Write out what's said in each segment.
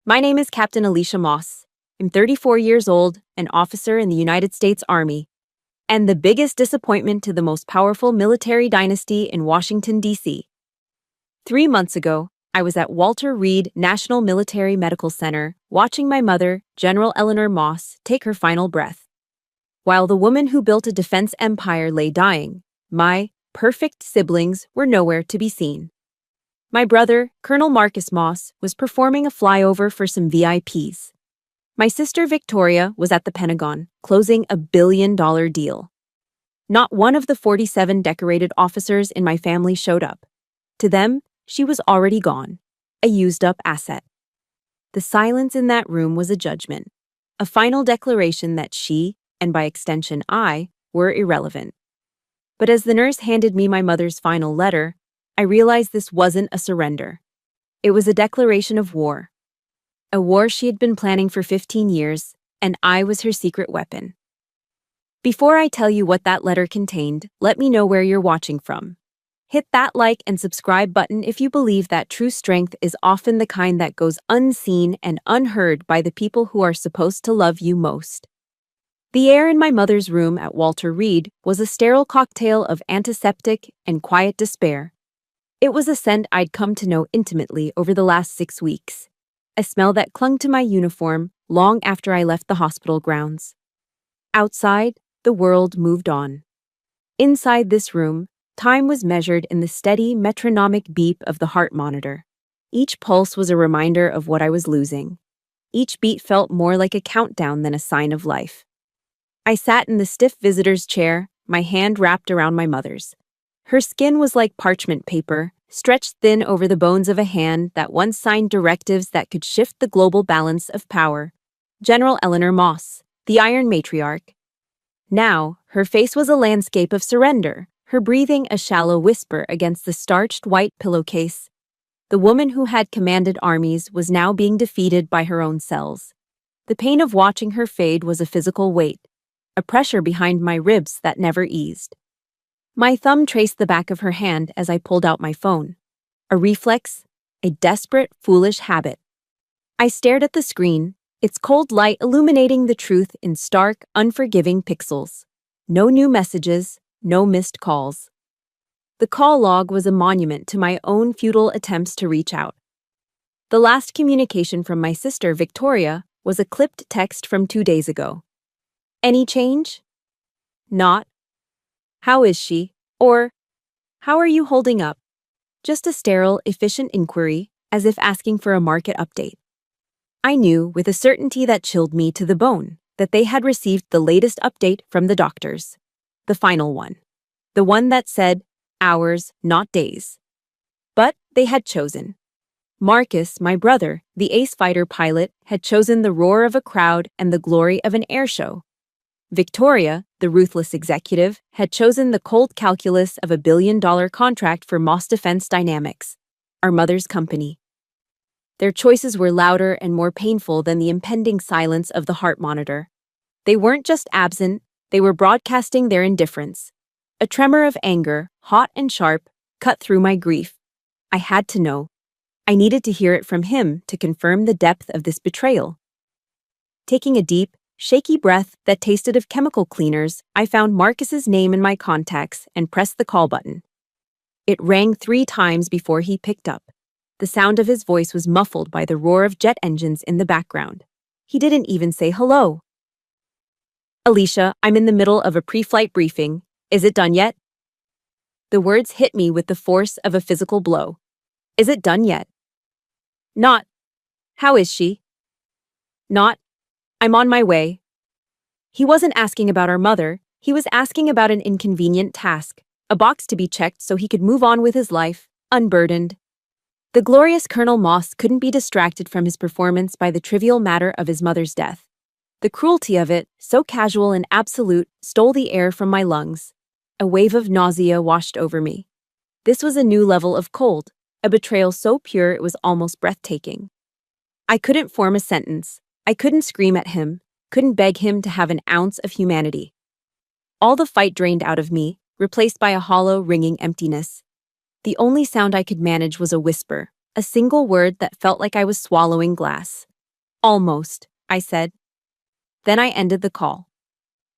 My name is Captain Alicia Moss. I'm 34 years old, an officer in the United States Army, and the biggest disappointment to the most powerful military dynasty in Washington, D.C. 3 months ago, I was at Walter Reed National Military Medical Center watching my mother, General Eleanor Moss, take her final breath. While the woman who built a defense empire lay dying, my perfect siblings were nowhere to be seen. My brother, Colonel Marcus Moss, was performing a flyover for some VIPs. My sister Victoria was at the Pentagon, closing a billion-dollar deal. Not one of the 47 decorated officers in my family showed up. To them, she was already gone, a used-up asset. The silence in that room was a judgment, a final declaration that she, and by extension I, were irrelevant. But as the nurse handed me my mother's final letter, I realized this wasn't a surrender. It was a declaration of war. A war she had been planning for 15 years, and I was her secret weapon. Before I tell you what that letter contained, let me know where you're watching from. Hit that like and subscribe button if you believe that true strength is often the kind that goes unseen and unheard by the people who are supposed to love you most. The air in my mother's room at Walter Reed was a sterile cocktail of antiseptic and quiet despair. It was a scent I'd come to know intimately over the last 6 weeks, a smell that clung to my uniform long after I left the hospital grounds. Outside, the world moved on. Inside this room, time was measured in the steady, metronomic beep of the heart monitor. Each pulse was a reminder of what I was losing. Each beat felt more like a countdown than a sign of life. I sat in the stiff visitor's chair, my hand wrapped around my mother's. Her skin was like parchment paper, stretched thin over the bones of a hand that once signed directives that could shift the global balance of power. General Eleanor Moss, the Iron Matriarch. Now, her face was a landscape of surrender, her breathing a shallow whisper against the starched white pillowcase. The woman who had commanded armies was now being defeated by her own cells. The pain of watching her fade was a physical weight, a pressure behind my ribs that never eased. My thumb traced the back of her hand as I pulled out my phone. A reflex, a desperate, foolish habit. I stared at the screen, its cold light illuminating the truth in stark, unforgiving pixels. No new messages, no missed calls. The call log was a monument to my own futile attempts to reach out. The last communication from my sister, Victoria, was a clipped text from 2 days ago. Any change? Not. How is she? Or, how are you holding up? Just a sterile, efficient inquiry, as if asking for a market update. I knew, with a certainty that chilled me to the bone, that they had received the latest update from the doctors. The final one. The one that said, hours, not days. But they had chosen. Marcus, my brother, the ace fighter pilot, had chosen the roar of a crowd and the glory of an air show. Victoria, the ruthless executive, had chosen the cold calculus of a billion-dollar contract for Moss Defense Dynamics, our mother's company. Their choices were louder and more painful than the impending silence of the heart monitor. They weren't just absent, they were broadcasting their indifference. A tremor of anger, hot and sharp, cut through my grief. I had to know. I needed to hear it from him to confirm the depth of this betrayal. Taking a deep, shaky breath that tasted of chemical cleaners, I found Marcus's name in my contacts and pressed the call button. It rang 3 times before he picked up. The sound of his voice was muffled by the roar of jet engines in the background. He didn't even say hello. Alicia, I'm in the middle of a pre-flight briefing. Is it done yet? The words hit me with the force of a physical blow. Is it done yet? Not. How is she? Not. I'm on my way. He wasn't asking about our mother, he was asking about an inconvenient task, a box to be checked so he could move on with his life, unburdened. The glorious Colonel Moss couldn't be distracted from his performance by the trivial matter of his mother's death. The cruelty of it, so casual and absolute, stole the air from my lungs. A wave of nausea washed over me. This was a new level of cold, a betrayal so pure it was almost breathtaking. I couldn't form a sentence. I couldn't scream at him, couldn't beg him to have an ounce of humanity. All the fight drained out of me, replaced by a hollow, ringing emptiness. The only sound I could manage was a whisper, a single word that felt like I was swallowing glass. Almost, I said. Then I ended the call.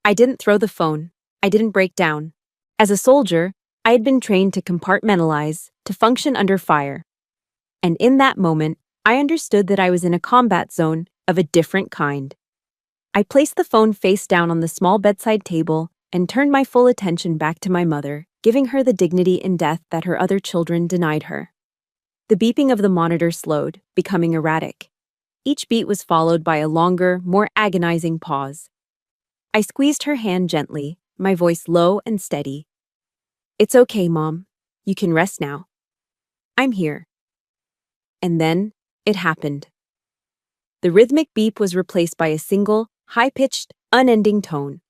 I didn't throw the phone. I didn't break down. As a soldier, I had been trained to compartmentalize, to function under fire. And in that moment, I understood that I was in a combat zone of a different kind. I placed the phone face down on the small bedside table and turned my full attention back to my mother, giving her the dignity in death that her other children denied her. The beeping of the monitor slowed, becoming erratic. Each beat was followed by a longer, more agonizing pause. I squeezed her hand gently, my voice low and steady. "It's okay, Mom. You can rest now. I'm here." And then, it happened. The rhythmic beep was replaced by a single, high-pitched, unending tone.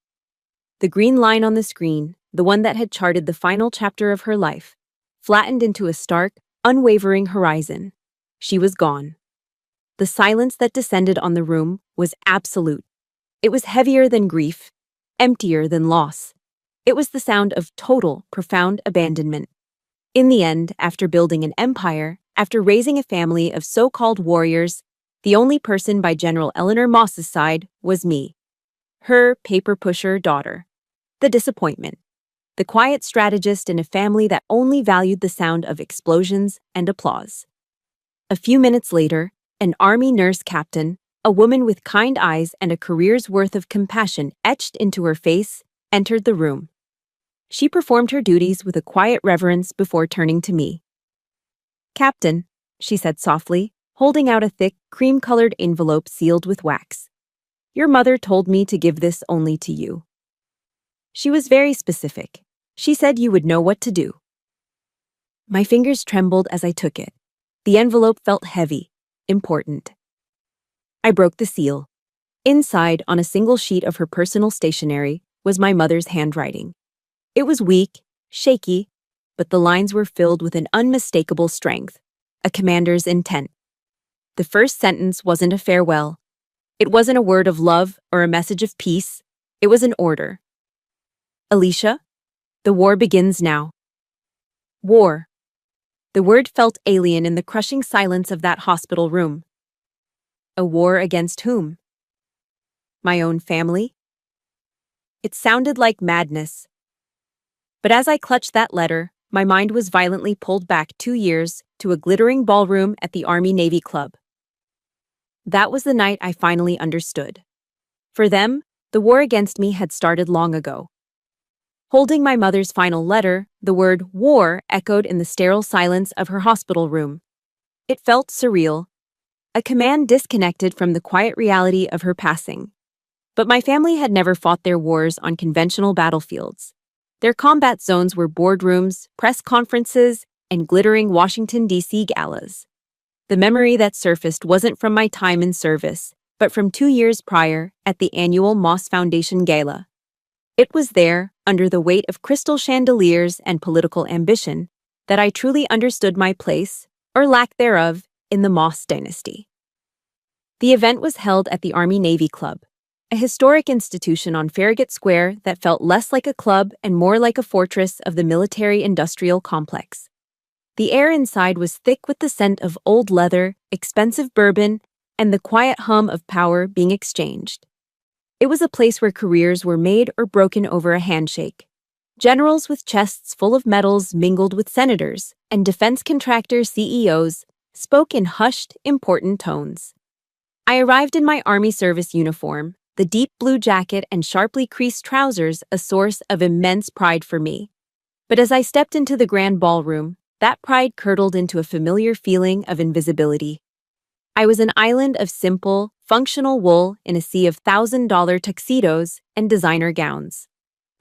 The green line on the screen, the one that had charted the final chapter of her life, flattened into a stark, unwavering horizon. She was gone. The silence that descended on the room was absolute. It was heavier than grief, emptier than loss. It was the sound of total, profound abandonment. In the end, after building an empire, after raising a family of so-called warriors, the only person by General Eleanor Moss's side was me, her paper-pusher daughter. The disappointment. The quiet strategist in a family that only valued the sound of explosions and applause. A few minutes later, an Army nurse captain, a woman with kind eyes and a career's worth of compassion etched into her face, entered the room. She performed her duties with a quiet reverence before turning to me. "Captain," she said softly, holding out a thick, cream-colored envelope sealed with wax. "Your mother told me to give this only to you. She was very specific. She said you would know what to do." My fingers trembled as I took it. The envelope felt heavy, important. I broke the seal. Inside, on a single sheet of her personal stationery, was my mother's handwriting. It was weak, shaky, but the lines were filled with an unmistakable strength, a commander's intent. The first sentence wasn't a farewell. It wasn't a word of love or a message of peace. It was an order. "Alicia, the war begins now." War. The word felt alien in the crushing silence of that hospital room. A war against whom? My own family? It sounded like madness. But as I clutched that letter, my mind was violently pulled back 2 years to a glittering ballroom at the Army-Navy Club. That was the night I finally understood. For them, the war against me had started long ago. Holding my mother's final letter, the word war echoed in the sterile silence of her hospital room. It felt surreal, a command disconnected from the quiet reality of her passing. But my family had never fought their wars on conventional battlefields. Their combat zones were boardrooms, press conferences, and glittering Washington, D.C. galas. The memory that surfaced wasn't from my time in service, but from 2 years prior at the annual Moss Foundation Gala. It was there, under the weight of crystal chandeliers and political ambition, that I truly understood my place, or lack thereof, in the Moss dynasty. The event was held at the Army-Navy Club, a historic institution on Farragut Square that felt less like a club and more like a fortress of the military-industrial complex. The air inside was thick with the scent of old leather, expensive bourbon, and the quiet hum of power being exchanged. It was a place where careers were made or broken over a handshake. Generals with chests full of medals mingled with senators, and defense contractor CEOs spoke in hushed, important tones. I arrived in my Army service uniform, the deep blue jacket and sharply creased trousers a source of immense pride for me. But as I stepped into the grand ballroom, that pride curdled into a familiar feeling of invisibility. I was an island of simple, functional wool in a sea of $1,000 tuxedos and designer gowns.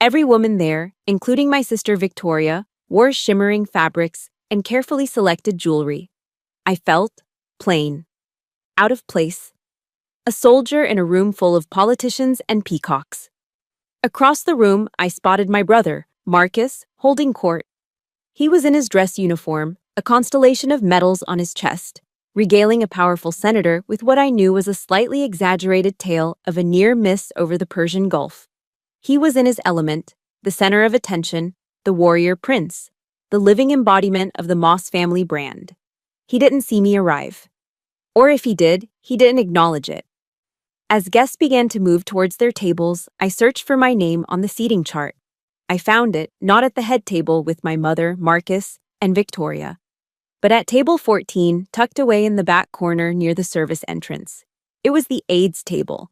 Every woman there, including my sister Victoria, wore shimmering fabrics and carefully selected jewelry. I felt plain, out of place, a soldier in a room full of politicians and peacocks. Across the room, I spotted my brother, Marcus, holding court. He was in his dress uniform, a constellation of medals on his chest, regaling a powerful senator with what I knew was a slightly exaggerated tale of a near miss over the Persian Gulf. He was in his element, the center of attention, the warrior prince, the living embodiment of the Moss family brand. He didn't see me arrive. Or if he did, he didn't acknowledge it. As guests began to move towards their tables, I searched for my name on the seating chart. I found it, not at the head table with my mother, Marcus, and Victoria, but at table 14, tucked away in the back corner near the service entrance. It was the aides table,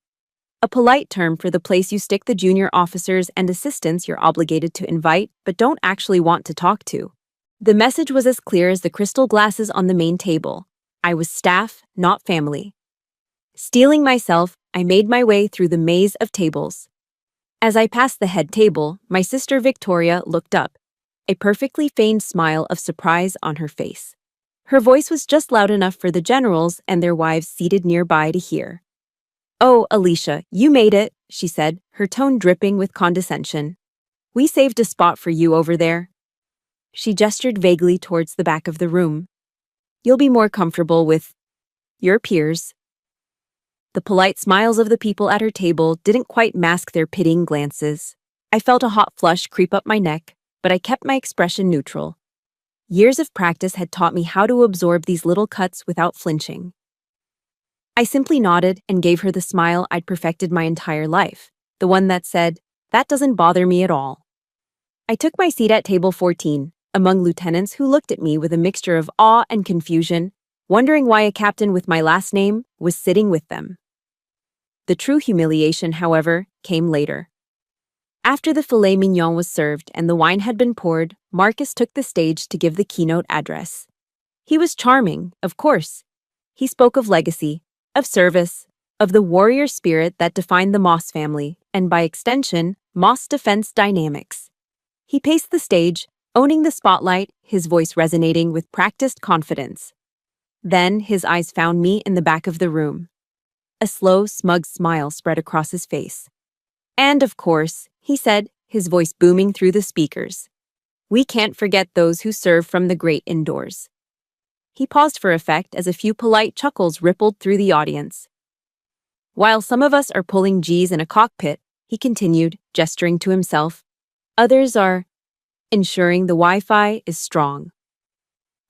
a polite term for the place you stick the junior officers and assistants you're obligated to invite but don't actually want to talk to. The message was as clear as the crystal glasses on the main table. I was staff, not family. Steeling myself, I made my way through the maze of tables. As I passed the head table, my sister Victoria looked up, a perfectly feigned smile of surprise on her face. Her voice was just loud enough for the generals and their wives seated nearby to hear. "Oh, Alicia, you made it," she said, her tone dripping with condescension. "We saved a spot for you over there." She gestured vaguely towards the back of the room. "You'll be more comfortable with your peers." The polite smiles of the people at her table didn't quite mask their pitying glances. I felt a hot flush creep up my neck, but I kept my expression neutral. Years of practice had taught me how to absorb these little cuts without flinching. I simply nodded and gave her the smile I'd perfected my entire life, the one that said, "That doesn't bother me at all." I took my seat at table 14, among lieutenants who looked at me with a mixture of awe and confusion, wondering why a captain with my last name was sitting with them. The true humiliation, however, came later. After the filet mignon was served and the wine had been poured, Marcus took the stage to give the keynote address. He was charming, of course. He spoke of legacy, of service, of the warrior spirit that defined the Moss family, and by extension, Moss defense dynamics. He paced the stage, owning the spotlight, his voice resonating with practiced confidence. Then his eyes found me in the back of the room. A slow, smug smile spread across his face. "And of course," he said, his voice booming through the speakers, "we can't forget those who serve from the great indoors." He paused for effect as a few polite chuckles rippled through the audience. "While some of us are pulling G's in a cockpit," he continued, gesturing to himself, "others are ensuring the Wi-Fi is strong."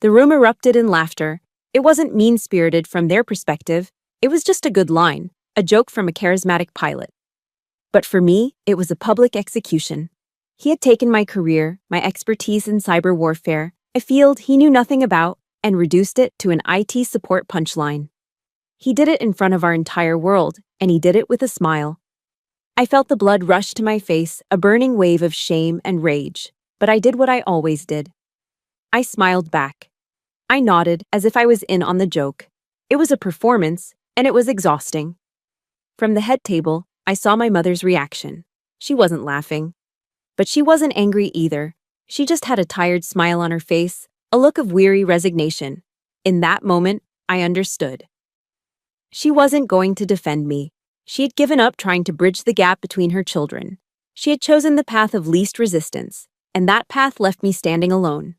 The room erupted in laughter. It wasn't mean-spirited from their perspective. It was just a good line, a joke from a charismatic pilot. But for me, it was a public execution. He had taken my career, my expertise in cyber warfare, a field he knew nothing about, and reduced it to an IT support punchline. He did it in front of our entire world, and he did it with a smile. I felt the blood rush to my face, a burning wave of shame and rage, but I did what I always did. I smiled back. I nodded as if I was in on the joke. It was a performance, and it was exhausting. From the head table, I saw my mother's reaction. She wasn't laughing. But she wasn't angry either. She just had a tired smile on her face, a look of weary resignation. In that moment, I understood. She wasn't going to defend me. She had given up trying to bridge the gap between her children. She had chosen the path of least resistance, and that path left me standing alone.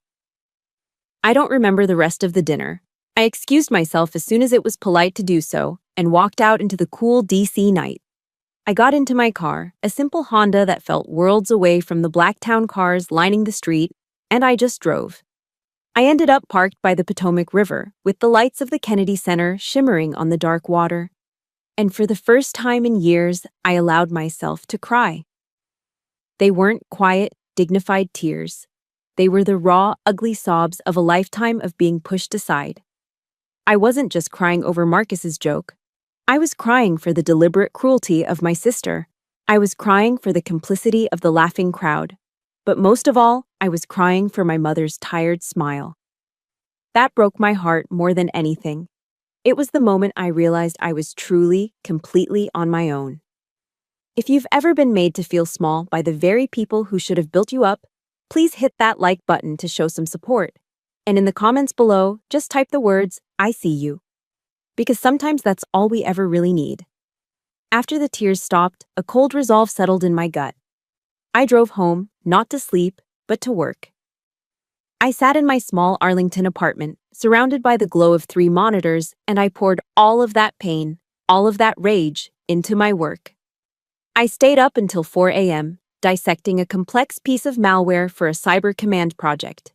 I don't remember the rest of the dinner. I excused myself as soon as it was polite to do so and walked out into the cool DC night. I got into my car, a simple Honda that felt worlds away from the Blacktown cars lining the street, and I just drove. I ended up parked by the Potomac River, with the lights of the Kennedy Center shimmering on the dark water. And for the first time in years, I allowed myself to cry. They weren't quiet, dignified tears. They were the raw, ugly sobs of a lifetime of being pushed aside. I wasn't just crying over Marcus's joke. I was crying for the deliberate cruelty of my sister. I was crying for the complicity of the laughing crowd. But most of all, I was crying for my mother's tired smile. That broke my heart more than anything. It was the moment I realized I was truly, completely on my own. If you've ever been made to feel small by the very people who should have built you up, please hit that like button to show some support. And in the comments below, just type the words, "I see you." Because sometimes that's all we ever really need. After the tears stopped, a cold resolve settled in my gut. I drove home, not to sleep, but to work. I sat in my small Arlington apartment, surrounded by the glow of 3 monitors, and I poured all of that pain, all of that rage, into my work. I stayed up until 4 a.m., dissecting a complex piece of malware for a cyber command project.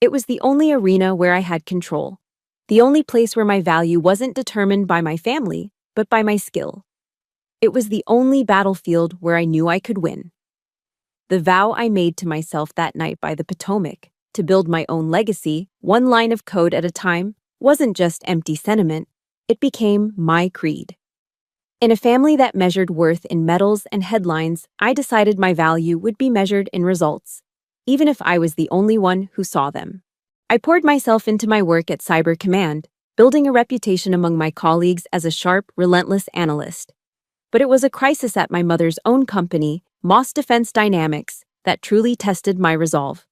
It was the only arena where I had control. The only place where my value wasn't determined by my family, but by my skill. It was the only battlefield where I knew I could win. The vow I made to myself that night by the Potomac, to build my own legacy, one line of code at a time, wasn't just empty sentiment, it became my creed. In a family that measured worth in medals and headlines, I decided my value would be measured in results, even if I was the only one who saw them. I poured myself into my work at Cyber Command, building a reputation among my colleagues as a sharp, relentless analyst. But it was a crisis at my mother's own company, Moss Defense Dynamics, that truly tested my resolve.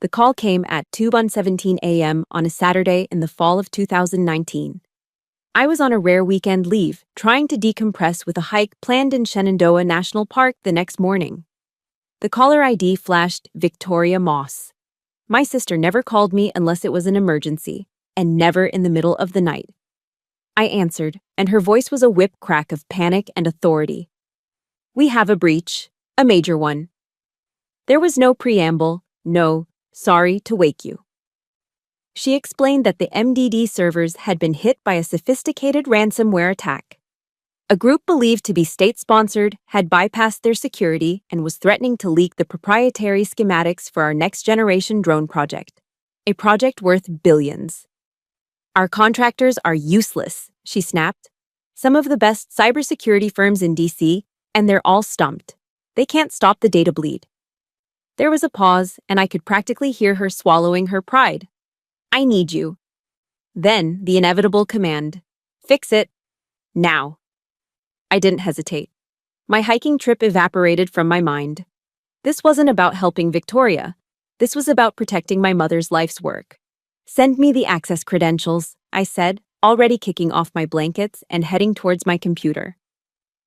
The call came at 2:17 a.m. on a Saturday in the fall of 2019. I was on a rare weekend leave, trying to decompress with a hike planned in Shenandoah National Park the next morning. The caller ID flashed Victoria Moss. My sister never called me unless it was an emergency, and never in the middle of the night. I answered, and her voice was a whip crack of panic and authority. "We have a breach, a major one." There was no preamble, no, "sorry to wake you." She explained that the MDD servers had been hit by a sophisticated ransomware attack. A group believed to be state-sponsored had bypassed their security and was threatening to leak the proprietary schematics for our next-generation drone project, a project worth billions. "Our contractors are useless," she snapped. "Some of the best cybersecurity firms in DC, and they're all stumped. They can't stop the data bleed." There was a pause, and I could practically hear her swallowing her pride. "I need you." Then the inevitable command, "Fix it. Now." I didn't hesitate. My hiking trip evaporated from my mind. This wasn't about helping Victoria. This was about protecting my mother's life's work. "Send me the access credentials," I said, already kicking off my blankets and heading towards my computer.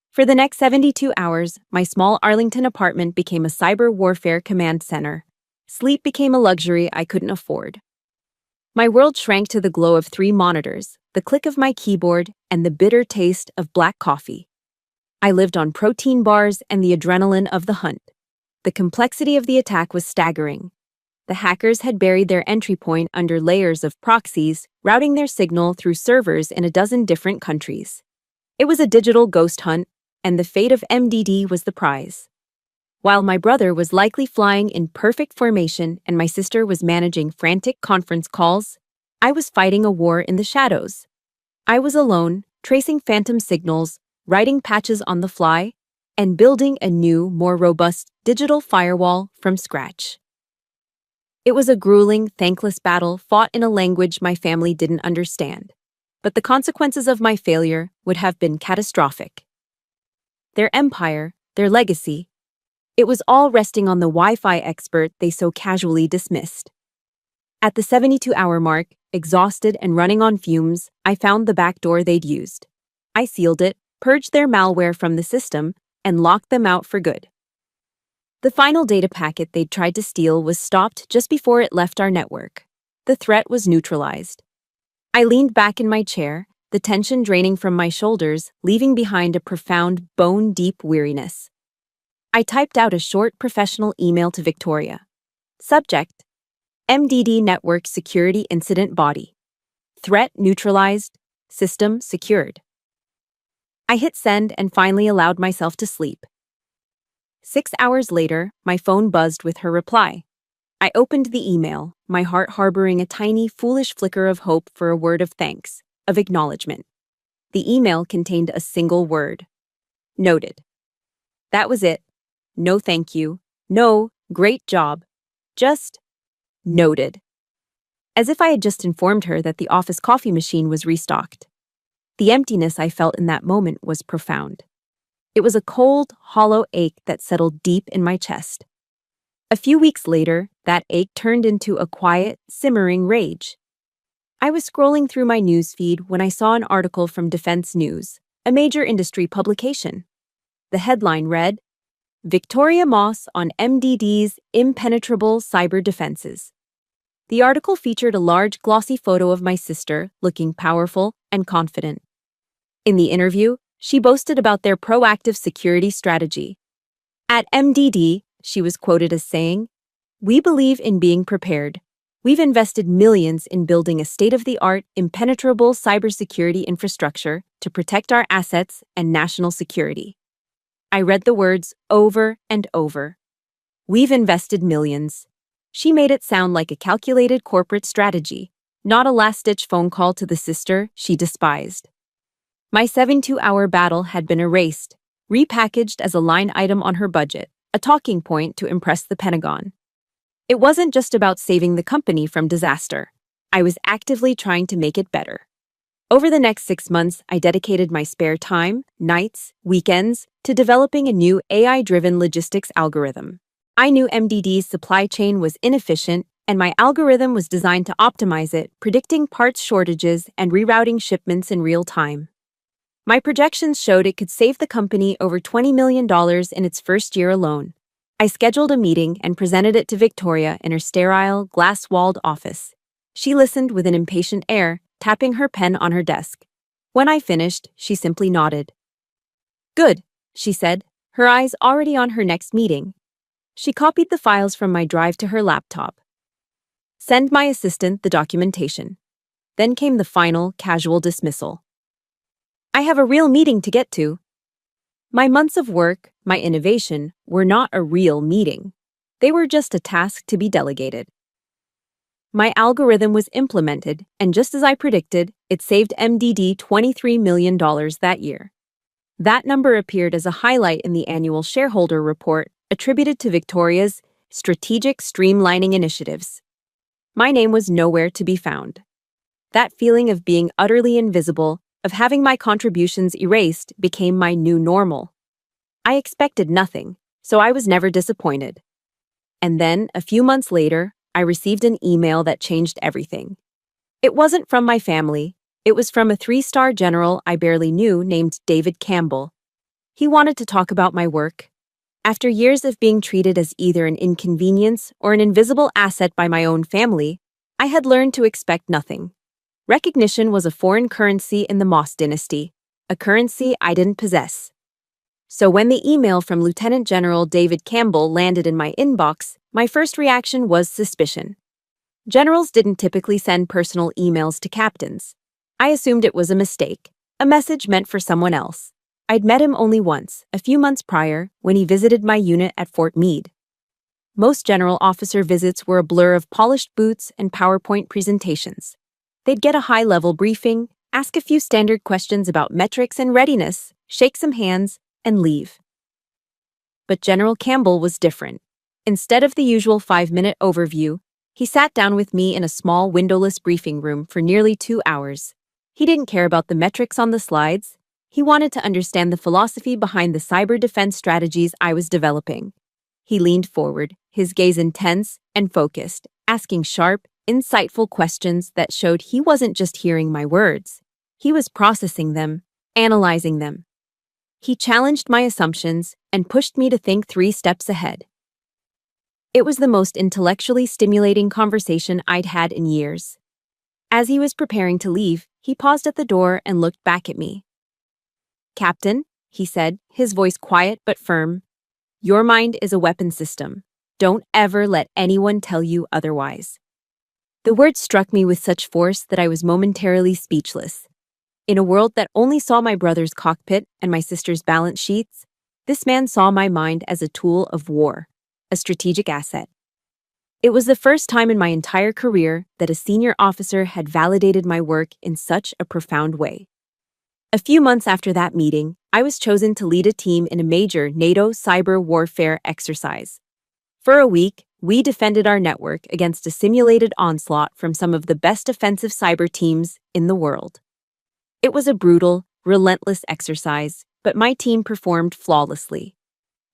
For the next 72 hours, my small Arlington apartment became a cyber warfare command center. Sleep became a luxury I couldn't afford. My world shrank to the glow of 3 monitors, the click of my keyboard, and the bitter taste of black coffee. I lived on protein bars and the adrenaline of the hunt. The complexity of the attack was staggering. The hackers had buried their entry point under layers of proxies, routing their signal through servers in a dozen different countries. It was a digital ghost hunt, and the fate of MDD was the prize. While my brother was likely flying in perfect formation and my sister was managing frantic conference calls, I was fighting a war in the shadows. I was alone, tracing phantom signals, writing patches on the fly, and building a new, more robust digital firewall from scratch. It was a grueling, thankless battle fought in a language my family didn't understand, but the consequences of my failure would have been catastrophic. Their empire, their legacy, it was all resting on the Wi-Fi expert they so casually dismissed. At the 72-hour mark, exhausted and running on fumes, I found the back door they'd used. I sealed it, purged their malware from the system, and locked them out for good. The final data packet they'd tried to steal was stopped just before it left our network. The threat was neutralized. I leaned back in my chair, the tension draining from my shoulders, leaving behind a profound, bone-deep weariness. I typed out a short professional email to Victoria. Subject: MDD Network Security Incident Body. Threat neutralized. System secured. I hit send and finally allowed myself to sleep. 6 hours later, my phone buzzed with her reply. I opened the email, my heart harboring a tiny, foolish flicker of hope for a word of thanks, of acknowledgement. The email contained a single word. Noted. That was it. No thank you. No, great job. Just noted. As if I had just informed her that the office coffee machine was restocked. The emptiness I felt in that moment was profound. It was a cold, hollow ache that settled deep in my chest. A few weeks later, that ache turned into a quiet, simmering rage. I was scrolling through my newsfeed when I saw an article from Defense News, a major industry publication. The headline read, "Victoria Moss on MDD's Impenetrable Cyber Defenses." The article featured a large, glossy photo of my sister, looking powerful and confident. In the interview, she boasted about their proactive security strategy. At MDD, she was quoted as saying, "We believe in being prepared. We've invested millions in building a state-of-the-art, impenetrable cybersecurity infrastructure to protect our assets and national security. I read the words over and over. We've invested millions. She made it sound like a calculated corporate strategy, not a last-ditch phone call to the sister she despised. My 72-hour battle had been erased, repackaged as a line item on her budget, a talking point to impress the Pentagon. It wasn't just about saving the company from disaster. I was actively trying to make it better. Over the next 6 months, I dedicated my spare time, nights, weekends, to developing a new AI-driven logistics algorithm. I knew MDD's supply chain was inefficient, and my algorithm was designed to optimize it, predicting parts shortages and rerouting shipments in real time. My projections showed it could save the company over $20 million in its first year alone. I scheduled a meeting and presented it to Victoria in her sterile, glass-walled office. She listened with an impatient air, tapping her pen on her desk. When I finished, she simply nodded. "Good," she said, her eyes already on her next meeting. She copied the files from my drive to her laptop. "Send my assistant the documentation." Then came the final, casual dismissal. "I have a real meeting to get to." My months of work, my innovation, were not a real meeting. They were just a task to be delegated. My algorithm was implemented, and just as I predicted, it saved MDD $23 million that year. That number appeared as a highlight in the annual shareholder report attributed to Victoria's strategic streamlining initiatives. My name was nowhere to be found. That feeling of being utterly invisible, of having my contributions erased, became my new normal. I expected nothing, so I was never disappointed. And then, a few months later, I received an email that changed everything. It wasn't from my family. It was from a 3-star general I barely knew named David Campbell. He wanted to talk about my work. After years of being treated as either an inconvenience or an invisible asset by my own family, I had learned to expect nothing. Recognition was a foreign currency in the Moss dynasty, a currency I didn't possess. So when the email from Lieutenant General David Campbell landed in my inbox, my first reaction was suspicion. Generals didn't typically send personal emails to captains. I assumed it was a mistake, a message meant for someone else. I'd met him only once, a few months prior, when he visited my unit at Fort Meade. Most general officer visits were a blur of polished boots and PowerPoint presentations. They'd get a high-level briefing, ask a few standard questions about metrics and readiness, shake some hands, and leave. But General Campbell was different. Instead of the usual 5-minute overview, he sat down with me in a small windowless briefing room for nearly 2 hours. He didn't care about the metrics on the slides. He wanted to understand the philosophy behind the cyber defense strategies I was developing. He leaned forward, his gaze intense and focused, asking sharp, insightful questions that showed he wasn't just hearing my words. He was processing them, analyzing them. He challenged my assumptions and pushed me to think 3 steps ahead. It was the most intellectually stimulating conversation I'd had in years. As he was preparing to leave, he paused at the door and looked back at me. "Captain," he said, his voice quiet but firm, "your mind is a weapon system. Don't ever let anyone tell you otherwise." The words struck me with such force that I was momentarily speechless. In a world that only saw my brother's cockpit and my sister's balance sheets, this man saw my mind as a tool of war, a strategic asset. It was the first time in my entire career that a senior officer had validated my work in such a profound way. A few months after that meeting, I was chosen to lead a team in a major NATO cyber warfare exercise. For a week, we defended our network against a simulated onslaught from some of the best offensive cyber teams in the world. It was a brutal, relentless exercise, but my team performed flawlessly.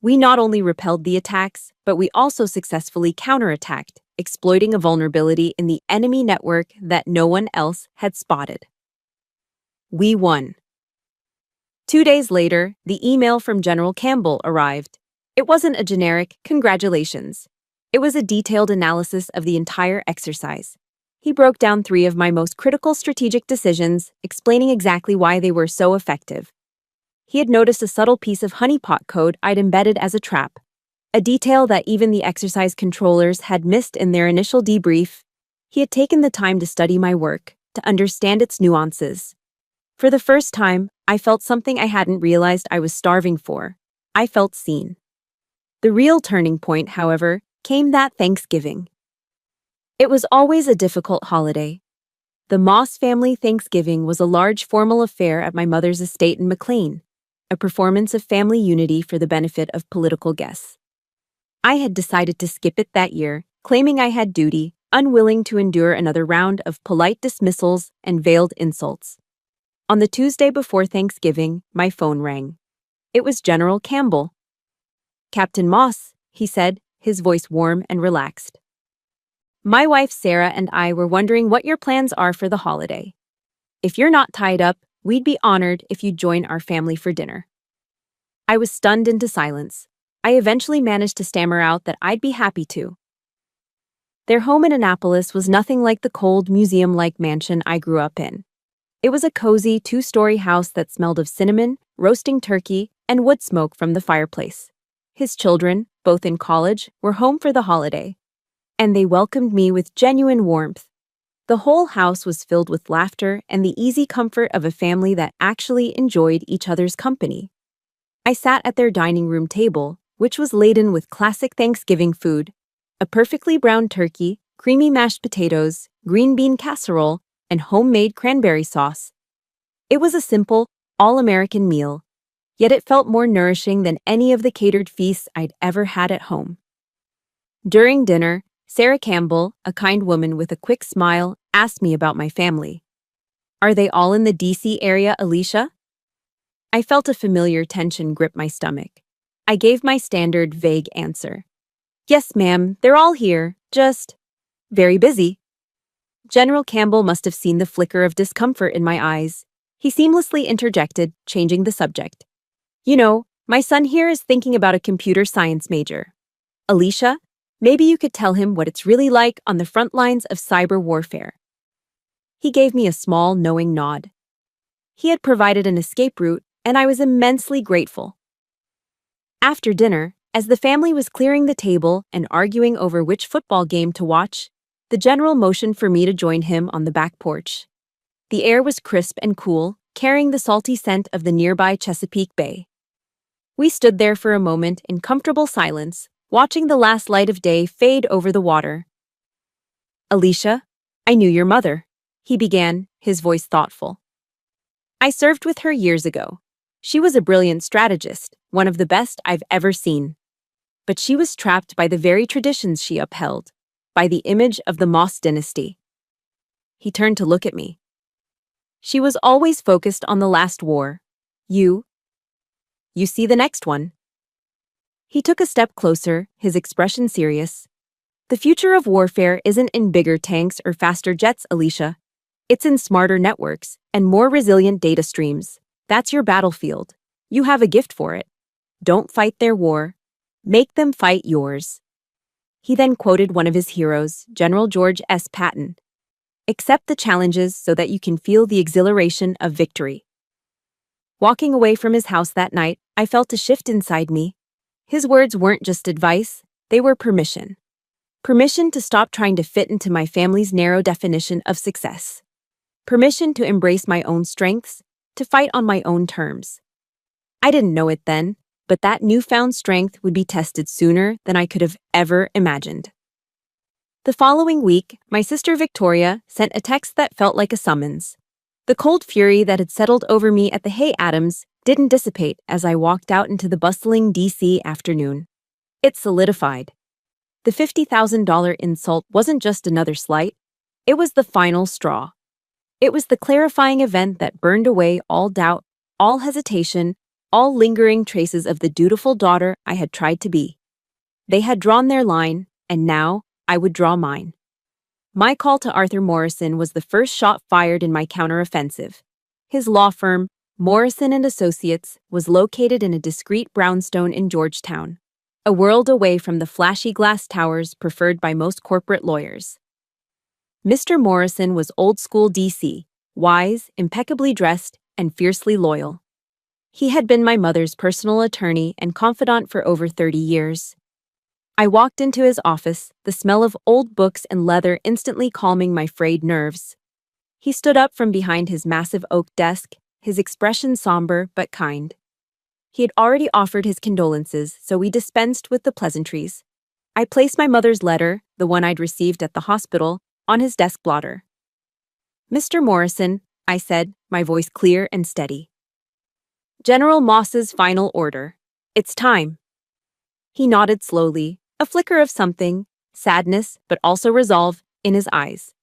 We not only repelled the attacks, but we also successfully counterattacked, exploiting a vulnerability in the enemy network that no one else had spotted. We won. 2 days later, the email from General Campbell arrived. It wasn't a generic "congratulations." It was a detailed analysis of the entire exercise. He broke down 3 of my most critical strategic decisions, explaining exactly why they were so effective. He had noticed a subtle piece of honeypot code I'd embedded as a trap, a detail that even the exercise controllers had missed in their initial debrief. He had taken the time to study my work, to understand its nuances. For the first time, I felt something I hadn't realized I was starving for. I felt seen. The real turning point, however, came that Thanksgiving. It was always a difficult holiday. The Moss family Thanksgiving was a large formal affair at my mother's estate in McLean, a performance of family unity for the benefit of political guests. I had decided to skip it that year, claiming I had duty, unwilling to endure another round of polite dismissals and veiled insults. On the Tuesday before Thanksgiving, my phone rang. It was General Campbell. "Captain Moss," he said, his voice warm and relaxed. "My wife Sarah and I were wondering what your plans are for the holiday. If you're not tied up, we'd be honored if you'd join our family for dinner." I was stunned into silence. I eventually managed to stammer out that I'd be happy to. Their home in Annapolis was nothing like the cold, museum-like mansion I grew up in. It was a cozy, two-story house that smelled of cinnamon, roasting turkey, and wood smoke from the fireplace. His children, both in college, were home for the holiday, and they welcomed me with genuine warmth. The whole house was filled with laughter and the easy comfort of a family that actually enjoyed each other's company. I sat at their dining room table, which was laden with classic Thanksgiving food: a perfectly browned turkey, creamy mashed potatoes, green bean casserole, and homemade cranberry sauce. It was a simple, all-American meal, yet it felt more nourishing than any of the catered feasts I'd ever had at home. During dinner, Sarah Campbell, a kind woman with a quick smile, asked me about my family. "Are they all in the DC area, Alicia?" I felt a familiar tension grip my stomach. I gave my standard, vague answer. "Yes, ma'am, they're all here, just very busy." General Campbell must have seen the flicker of discomfort in my eyes. He seamlessly interjected, changing the subject. "You know, my son here is thinking about a computer science major. Alicia, maybe you could tell him what it's really like on the front lines of cyber warfare." He gave me a small, knowing nod. He had provided an escape route, and I was immensely grateful. After dinner, as the family was clearing the table and arguing over which football game to watch, the general motioned for me to join him on the back porch. The air was crisp and cool, carrying the salty scent of the nearby Chesapeake Bay. We stood there for a moment in comfortable silence, watching the last light of day fade over the water. "Alicia, I knew your mother," he began, his voice thoughtful. "I served with her years ago. She was a brilliant strategist, one of the best I've ever seen. But she was trapped by the very traditions she upheld, by the image of the Moss dynasty." He turned to look at me. "She was always focused on the last war. You see the next one." He took a step closer, his expression serious. "The future of warfare isn't in bigger tanks or faster jets, Alicia. It's in smarter networks and more resilient data streams. That's your battlefield. You have a gift for it. Don't fight their war. Make them fight yours." He then quoted one of his heroes, General George S. Patton. "Accept the challenges so that you can feel the exhilaration of victory." Walking away from his house that night, I felt a shift inside me. His words weren't just advice, they were permission. Permission to stop trying to fit into my family's narrow definition of success. Permission to embrace my own strengths, to fight on my own terms. I didn't know it then, but that newfound strength would be tested sooner than I could have ever imagined. The following week, my sister Victoria sent a text that felt like a summons. The cold fury that had settled over me at the Hay Adams didn't dissipate as I walked out into the bustling DC afternoon. It solidified. The $50,000 insult wasn't just another slight, it was the final straw. It was the clarifying event that burned away all doubt, all hesitation, all lingering traces of the dutiful daughter I had tried to be. They had drawn their line, and now I would draw mine. My call to Arthur Morrison was the first shot fired in my counteroffensive. His law firm, Morrison and Associates, was located in a discreet brownstone in Georgetown, a world away from the flashy glass towers preferred by most corporate lawyers. Mr. Morrison was old-school DC, wise, impeccably dressed, and fiercely loyal. He had been my mother's personal attorney and confidant for over 30 years. I walked into his office, the smell of old books and leather instantly calming my frayed nerves. He stood up from behind his massive oak desk, his expression somber but kind. He had already offered his condolences, so we dispensed with the pleasantries. I placed my mother's letter, the one I'd received at the hospital, on his desk blotter. "Mr. Morrison," I said, my voice clear and steady. "General Moss's final order. It's time." He nodded slowly, a flicker of something, sadness but also resolve, in his eyes.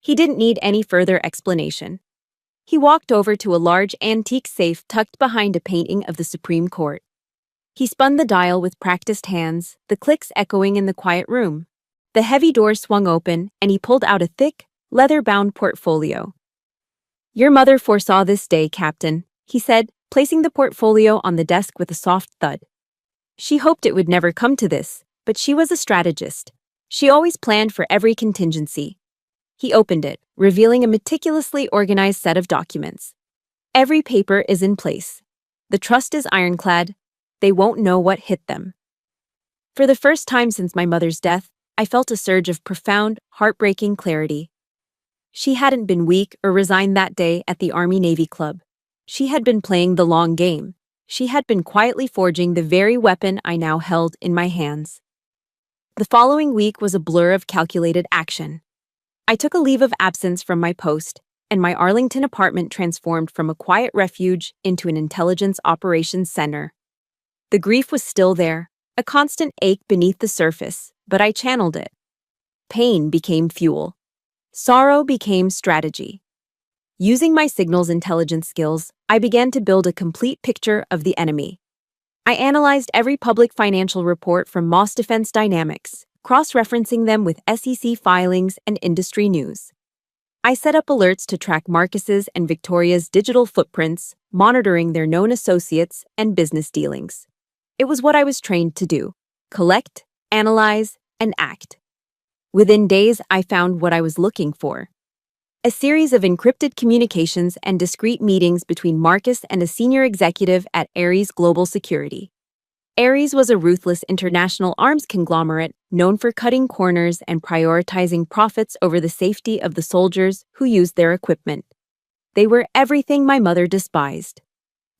He didn't need any further explanation. He walked over to a large antique safe tucked behind a painting of the Supreme Court. He spun the dial with practiced hands, the clicks echoing in the quiet room. The heavy door swung open, and he pulled out a thick, leather-bound portfolio. "Your mother foresaw this day, Captain," he said, placing the portfolio on the desk with a soft thud. "She hoped it would never come to this, but she was a strategist. She always planned for every contingency." He opened it, revealing a meticulously organized set of documents. "Every paper is in place. The trust is ironclad. They won't know what hit them." For the first time since my mother's death, I felt a surge of profound, heartbreaking clarity. She hadn't been weak or resigned that day at the Army-Navy Club. She had been playing the long game. She had been quietly forging the very weapon I now held in my hands. The following week was a blur of calculated action. I took a leave of absence from my post, and my Arlington apartment transformed from a quiet refuge into an intelligence operations center. The grief was still there, a constant ache beneath the surface, but I channeled it. Pain became fuel. Sorrow became strategy. Using my signals intelligence skills, I began to build a complete picture of the enemy. I analyzed every public financial report from Moss Defense Dynamics, cross-referencing them with SEC filings and industry news. I set up alerts to track Marcus's and Victoria's digital footprints, monitoring their known associates and business dealings. It was what I was trained to do: collect, analyze, and act. Within days, I found what I was looking for: a series of encrypted communications and discreet meetings between Marcus and a senior executive at Ares Global Security. Ares was a ruthless international arms conglomerate known for cutting corners and prioritizing profits over the safety of the soldiers who used their equipment. They were everything my mother despised.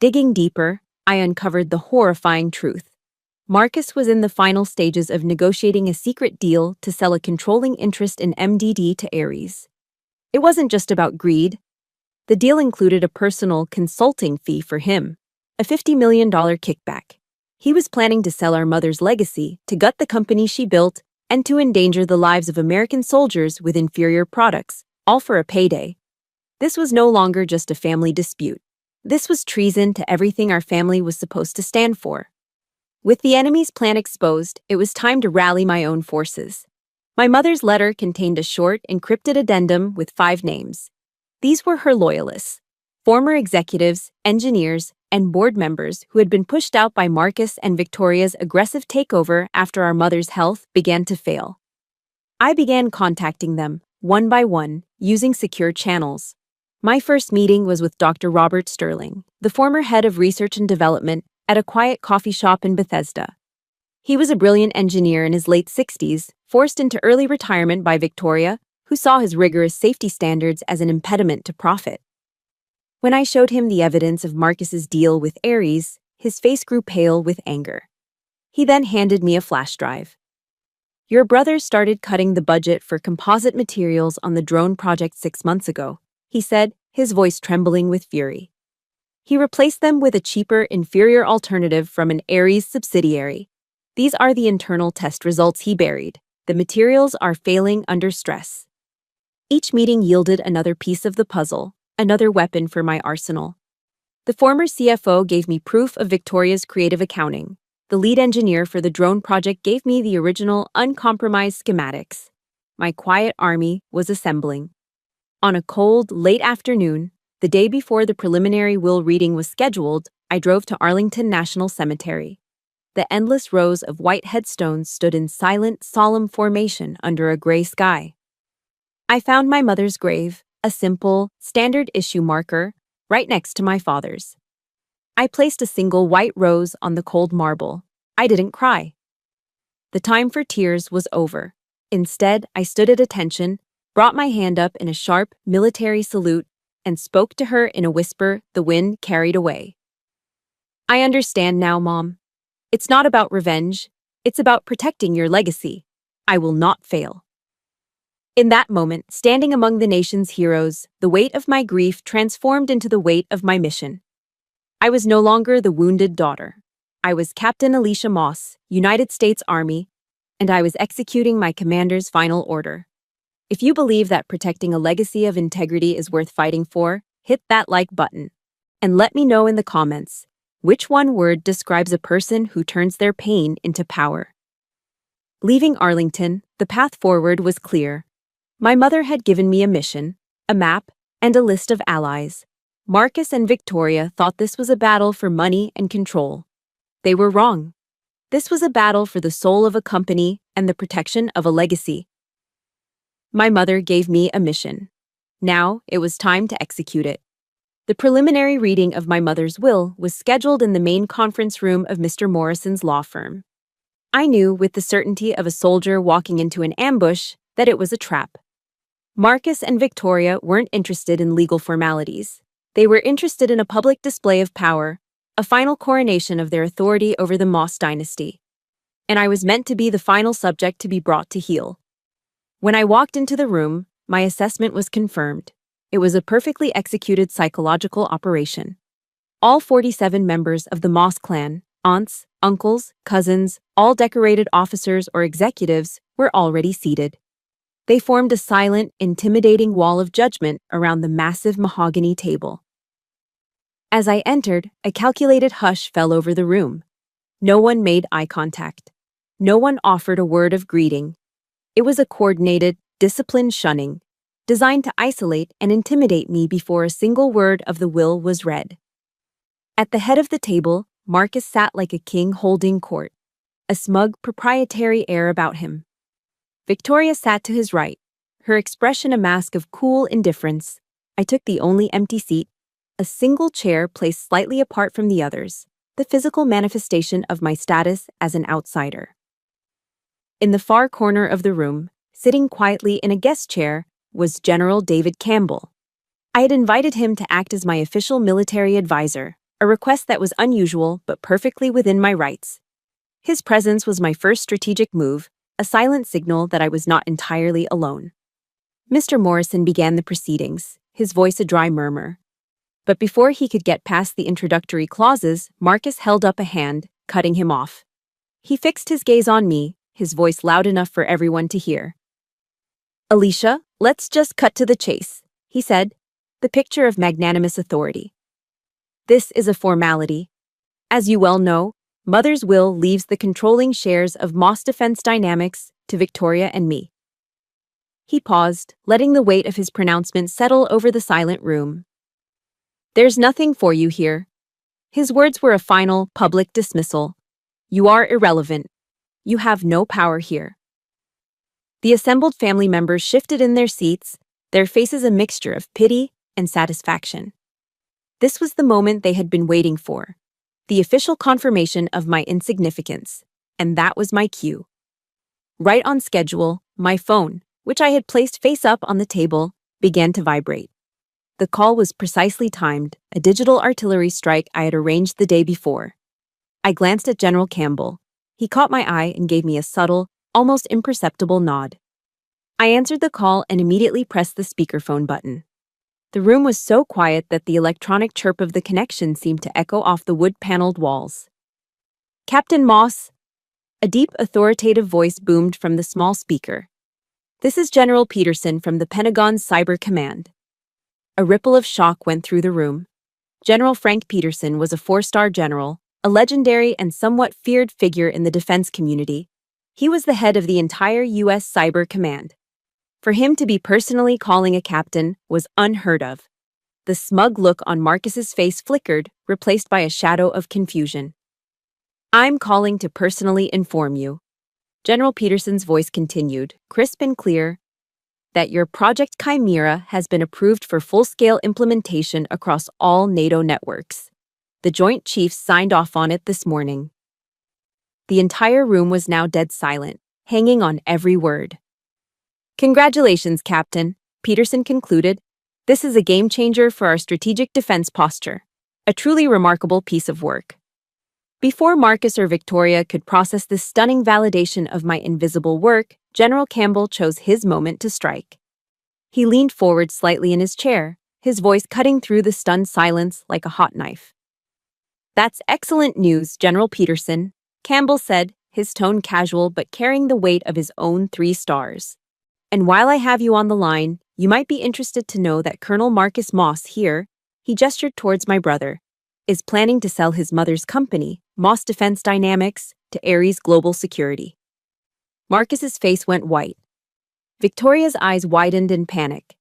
Digging deeper, I uncovered the horrifying truth. Marcus was in the final stages of negotiating a secret deal to sell a controlling interest in MDD to Ares. It wasn't just about greed. The deal included a personal consulting fee for him, a $50 million kickback. He was planning to sell our mother's legacy, to gut the company she built, and to endanger the lives of American soldiers with inferior products, all for a payday. This was no longer just a family dispute. This was treason to everything our family was supposed to stand for. With the enemy's plan exposed, it was time to rally my own forces. My mother's letter contained a short, encrypted addendum with 5 names. These were her loyalists: former executives, engineers, and board members who had been pushed out by Marcus and Victoria's aggressive takeover after our mother's health began to fail. I began contacting them, one by one, using secure channels. My first meeting was with Dr. Robert Sterling, the former head of research and development, at a quiet coffee shop in Bethesda. He was a brilliant engineer in his late 60s, forced into early retirement by Victoria, who saw his rigorous safety standards as an impediment to profit. When I showed him the evidence of Marcus's deal with Ares, his face grew pale with anger. He then handed me a flash drive. "Your brother started cutting the budget for composite materials on the drone project 6 months ago," he said, his voice trembling with fury. "He replaced them with a cheaper, inferior alternative from an Ares subsidiary. These are the internal test results he buried. The materials are failing under stress." Each meeting yielded another piece of the puzzle, another weapon for my arsenal. The former CFO gave me proof of Victoria's creative accounting. The lead engineer for the drone project gave me the original, uncompromised schematics. My quiet army was assembling. On a cold, late afternoon, the day before the preliminary will reading was scheduled, I drove to Arlington National Cemetery. The endless rows of white headstones stood in silent, solemn formation under a gray sky. I found my mother's grave, a simple, standard-issue marker, right next to my father's. I placed a single white rose on the cold marble. I didn't cry. The time for tears was over. Instead, I stood at attention, brought my hand up in a sharp military salute, and spoke to her in a whisper the wind carried away. I understand now, Mom. It's not about revenge. It's about protecting your legacy. I will not fail. In that moment, standing among the nation's heroes, the weight of my grief transformed into the weight of my mission. I was no longer the wounded daughter. I was Captain Alicia Moss, United States Army, and I was executing my commander's final order. If you believe that protecting a legacy of integrity is worth fighting for, hit that like button. And let me know in the comments, which one word describes a person who turns their pain into power? Leaving Arlington, the path forward was clear. My mother had given me a mission, a map, and a list of allies. Marcus and Victoria thought this was a battle for money and control. They were wrong. This was a battle for the soul of a company and the protection of a legacy. My mother gave me a mission. Now it was time to execute it. The preliminary reading of my mother's will was scheduled in the main conference room of Mr. Morrison's law firm. I knew with the certainty of a soldier walking into an ambush that it was a trap. Marcus and Victoria weren't interested in legal formalities. They were interested in a public display of power, a final coronation of their authority over the Moss dynasty. And I was meant to be the final subject to be brought to heel. When I walked into the room, my assessment was confirmed. It was a perfectly executed psychological operation. All 47 members of the Moss clan, aunts, uncles, cousins, all decorated officers or executives, were already seated. They formed a silent, intimidating wall of judgment around the massive mahogany table. As I entered, a calculated hush fell over the room. No one made eye contact. No one offered a word of greeting. It was a coordinated, disciplined shunning, designed to isolate and intimidate me before a single word of the will was read. At the head of the table, Marcus sat like a king holding court, a smug, proprietary air about him. Victoria sat to his right, her expression a mask of cool indifference. I took the only empty seat, a single chair placed slightly apart from the others, the physical manifestation of my status as an outsider. In the far corner of the room, sitting quietly in a guest chair, was General David Campbell. I had invited him to act as my official military advisor, a request that was unusual but perfectly within my rights. His presence was my first strategic move, a silent signal that I was not entirely alone. Mr. Morrison began the proceedings, his voice a dry murmur. But before he could get past the introductory clauses, Marcus held up a hand, cutting him off. He fixed his gaze on me, his voice loud enough for everyone to hear. "Alicia, let's just cut to the chase," he said, the picture of magnanimous authority. "This is a formality. As you well know, Mother's will leaves the controlling shares of Moss Defense Dynamics to Victoria and me." He paused, letting the weight of his pronouncement settle over the silent room. "There's nothing for you here." His words were a final, public dismissal. "You are irrelevant. You have no power here." The assembled family members shifted in their seats, their faces a mixture of pity and satisfaction. This was the moment they had been waiting for, the official confirmation of my insignificance, and that was my cue. Right on schedule, my phone, which I had placed face up on the table, began to vibrate. The call was precisely timed, a digital artillery strike I had arranged the day before. I glanced at General Campbell. He caught my eye and gave me a subtle, almost imperceptible nod. I answered the call and immediately pressed the speakerphone button. The room was so quiet that the electronic chirp of the connection seemed to echo off the wood-paneled walls. "Captain Moss," a deep, authoritative voice boomed from the small speaker. "This is General Peterson from the Pentagon's Cyber Command." A ripple of shock went through the room. General Frank Peterson was a 4-star general, a legendary and somewhat feared figure in the defense community. He was the head of the entire U.S. Cyber Command. For him to be personally calling a captain was unheard of. The smug look on Marcus's face flickered, replaced by a shadow of confusion. "I'm calling to personally inform you," General Peterson's voice continued, crisp and clear, "that your Project Chimera has been approved for full-scale implementation across all NATO networks. The Joint Chiefs signed off on it this morning." The entire room was now dead silent, hanging on every word. Congratulations, Captain, Peterson concluded. This is a game changer for our strategic defense posture. A truly remarkable piece of work. Before Marcus or Victoria could process this stunning validation of my invisible work, General Campbell chose his moment to strike. He leaned forward slightly in his chair, his voice cutting through the stunned silence like a hot knife. That's excellent news, General Peterson, Campbell said, his tone casual but carrying the weight of his own 3 stars. And while I have you on the line, you might be interested to know that Colonel Marcus Moss here, he gestured towards my brother, is planning to sell his mother's company, Moss Defense Dynamics, to Ares Global Security. Marcus's face went white. Victoria's eyes widened in panic.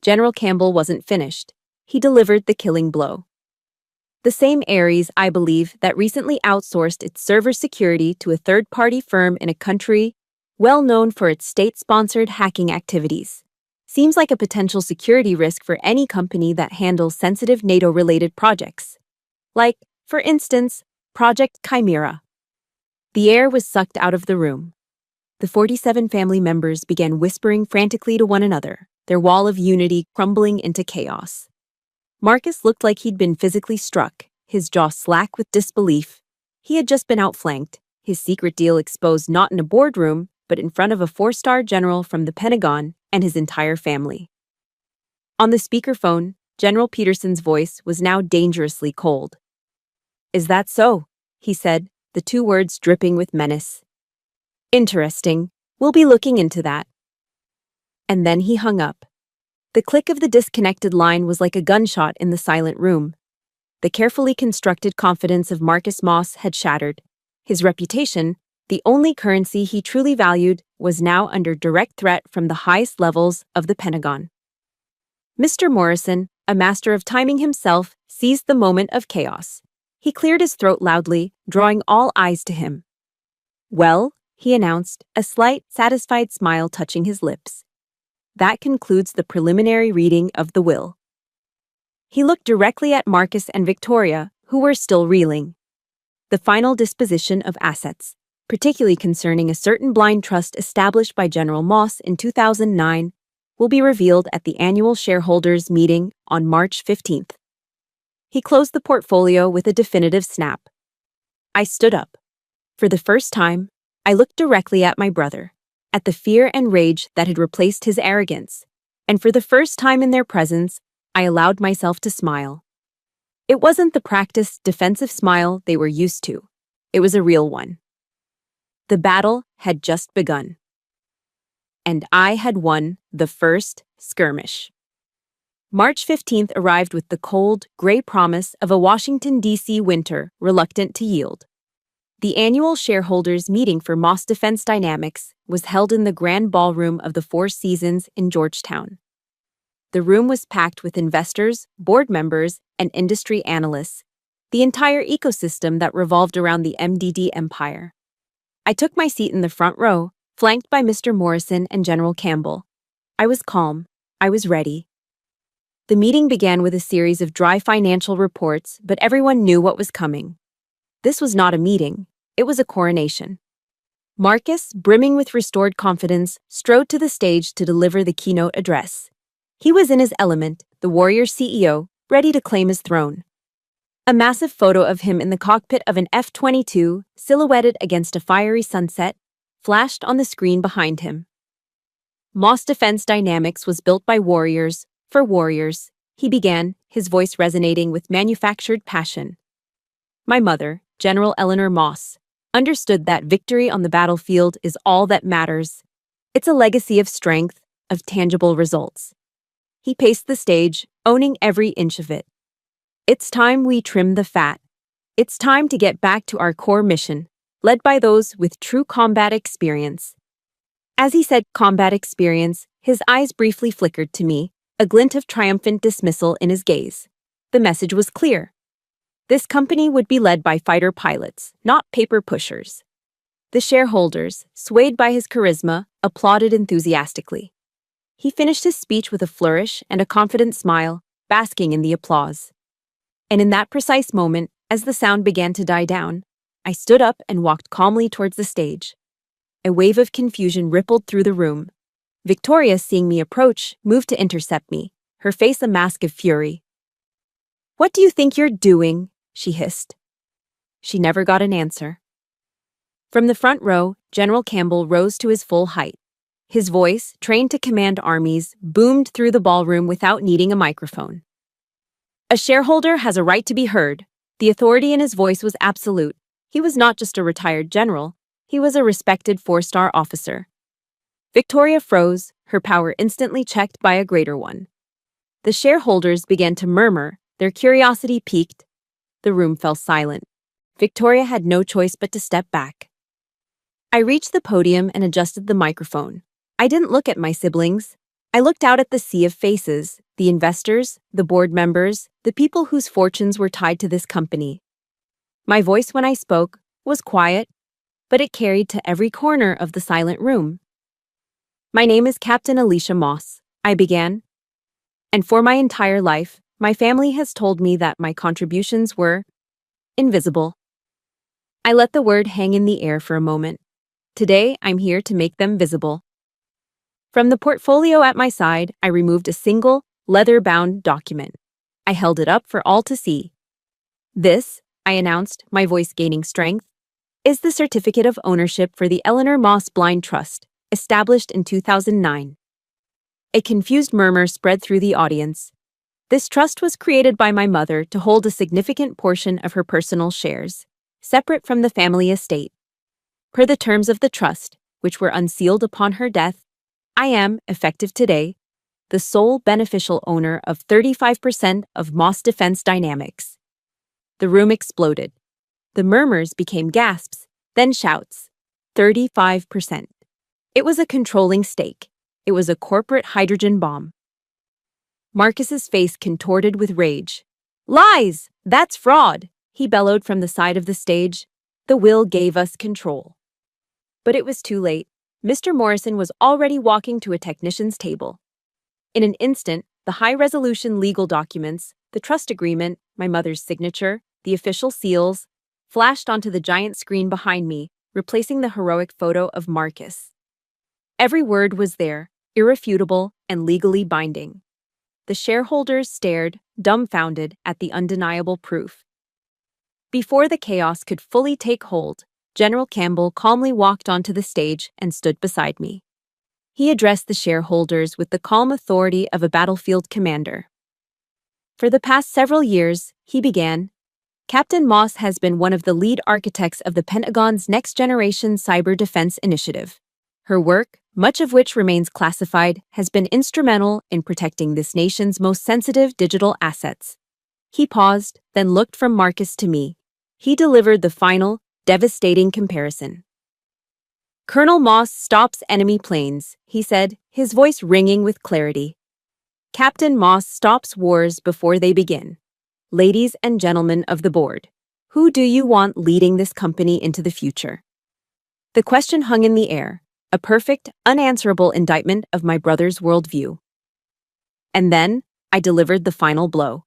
General Campbell wasn't finished. He delivered the killing blow. The same Ares, I believe, that recently outsourced its server security to a third-party firm in a country well known for its state-sponsored hacking activities. Seems like a potential security risk for any company that handles sensitive NATO-related projects. Like, for instance, Project Chimera. The air was sucked out of the room. The 47 family members began whispering frantically to one another, their wall of unity crumbling into chaos. Marcus looked like he'd been physically struck, his jaw slack with disbelief. He had just been outflanked, his secret deal exposed not in a boardroom, but in front of a 4-star general from the Pentagon and his entire family. On the speakerphone, General Peterson's voice was now dangerously cold. Is that so? He said, the 2 words dripping with menace. Interesting. We'll be looking into that. And then he hung up. The click of the disconnected line was like a gunshot in the silent room. The carefully constructed confidence of Marcus Moss had shattered. His reputation, the only currency he truly valued, was now under direct threat from the highest levels of the Pentagon. Mr. Morrison, a master of timing himself, seized the moment of chaos. He cleared his throat loudly, drawing all eyes to him. Well, he announced, a slight, satisfied smile touching his lips. That concludes the preliminary reading of the will. He looked directly at Marcus and Victoria, who were still reeling. The final disposition of assets, particularly concerning a certain blind trust established by General Moss in 2009, will be revealed at the annual shareholders' meeting on March 15th. He closed the portfolio with a definitive snap. I stood up. For the first time, I looked directly at my brother, at the fear and rage that had replaced his arrogance, and for the first time in their presence, I allowed myself to smile. It wasn't the practiced, defensive smile they were used to. It was a real one. The battle had just begun. And I had won the first skirmish. March 15th arrived with the cold, gray promise of a Washington, D.C. winter reluctant to yield. The annual shareholders' meeting for Moss Defense Dynamics was held in the Grand Ballroom of the Four Seasons in Georgetown. The room was packed with investors, board members, and industry analysts, the entire ecosystem that revolved around the MDD empire. I took my seat in the front row, flanked by Mr. Morrison and General Campbell. I was calm. I was ready. The meeting began with a series of dry financial reports, but everyone knew what was coming. This was not a meeting. It was a coronation. Marcus, brimming with restored confidence, strode to the stage to deliver the keynote address. He was in his element, the warrior CEO, ready to claim his throne. A massive photo of him in the cockpit of an F-22, silhouetted against a fiery sunset, flashed on the screen behind him. Moss Defense Dynamics was built by warriors, for warriors, he began, his voice resonating with manufactured passion. My mother, General Eleanor Moss, understood that victory on the battlefield is all that matters. It's a legacy of strength, of tangible results. He paced the stage, owning every inch of it. It's time we trim the fat. It's time to get back to our core mission, led by those with true combat experience. As he said combat experience, his eyes briefly flickered to me, a glint of triumphant dismissal in his gaze. The message was clear. This company would be led by fighter pilots, not paper pushers. The shareholders, swayed by his charisma, applauded enthusiastically. He finished his speech with a flourish and a confident smile, basking in the applause. And in that precise moment, as the sound began to die down, I stood up and walked calmly towards the stage. A wave of confusion rippled through the room. Victoria, seeing me approach, moved to intercept me, her face a mask of fury. "What do you think you're doing?" she hissed. She never got an answer. From the front row, General Campbell rose to his full height. His voice, trained to command armies, boomed through the ballroom without needing a microphone. "A shareholder has a right to be heard." The authority in his voice was absolute. He was not just a retired general, he was a respected four-star officer. Victoria froze, her power instantly checked by a greater one. The shareholders began to murmur, their curiosity piqued. The room fell silent. Victoria had no choice but to step back. I reached the podium and adjusted the microphone. I didn't look at my siblings. I looked out at the sea of faces, the investors, the board members, the people whose fortunes were tied to this company. My voice when I spoke was quiet, but it carried to every corner of the silent room. "My name is Captain Alicia Moss," I began. "And for my entire life, my family has told me that my contributions were invisible." I let the word hang in the air for a moment. Today, I'm here to make them visible. From the portfolio at my side, I removed a single, leather-bound document. I held it up for all to see. "This," I announced, my voice gaining strength, "is the certificate of ownership for the Eleanor Moss Blind Trust, established in 2009. A confused murmur spread through the audience. This trust was created by my mother to hold a significant portion of her personal shares, separate from the family estate. Per the terms of the trust, which were unsealed upon her death, I am, effective today, the sole beneficial owner of 35% of Moss Defense Dynamics." The room exploded. The murmurs became gasps, then shouts. 35%. It was a controlling stake. It was a corporate hydrogen bomb. Marcus's face contorted with rage. "Lies! That's fraud!" he bellowed from the side of the stage. "The will gave us control." But it was too late. Mr. Morrison was already walking to a technician's table. In an instant, the high-resolution legal documents, the trust agreement, my mother's signature, the official seals, flashed onto the giant screen behind me, replacing the heroic photo of Marcus. Every word was there, irrefutable and legally binding. The shareholders stared, dumbfounded, at the undeniable proof. Before the chaos could fully take hold, General Campbell calmly walked onto the stage and stood beside me. He addressed the shareholders with the calm authority of a battlefield commander. "For the past several years," he began, "Captain Moss has been one of the lead architects of the Pentagon's next-generation cyber defense initiative. Her work, much of which remains classified, has been instrumental in protecting this nation's most sensitive digital assets." He paused, then looked from Marcus to me. He delivered the final, devastating comparison. "Colonel Moss stops enemy planes," he said, his voice ringing with clarity. "Captain Moss stops wars before they begin. Ladies and gentlemen of the board, who do you want leading this company into the future?" The question hung in the air, a perfect, unanswerable indictment of my brother's worldview. And then, I delivered the final blow.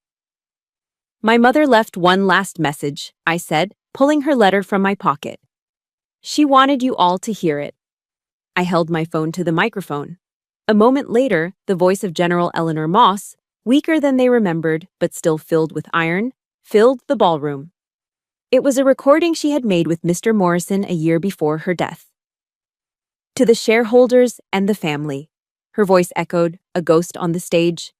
"My mother left one last message," I said, pulling her letter from my pocket. "She wanted you all to hear it." I held my phone to the microphone. A moment later, the voice of General Eleanor Moss, weaker than they remembered but still filled with iron, filled the ballroom. It was a recording she had made with Mr. Morrison a year before her death. "To the shareholders and the family," her voice echoed, a ghost on the stage.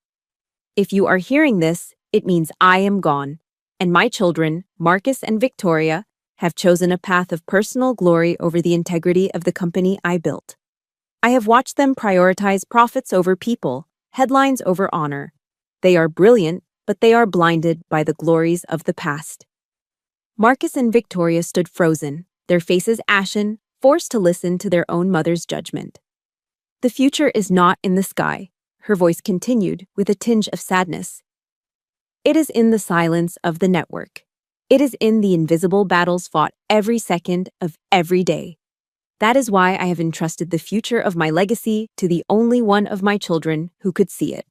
"If you are hearing this, it means I am gone, and my children, Marcus and Victoria, have chosen a path of personal glory over the integrity of the company I built. I have watched them prioritize profits over people, headlines over honor. They are brilliant, but they are blinded by the glories of the past." Marcus and Victoria stood frozen, their faces ashen, forced to listen to their own mother's judgment. "The future is not in the sky," her voice continued with a tinge of sadness. "It is in the silence of the network. It is in the invisible battles fought every second of every day. That is why I have entrusted the future of my legacy to the only one of my children who could see it.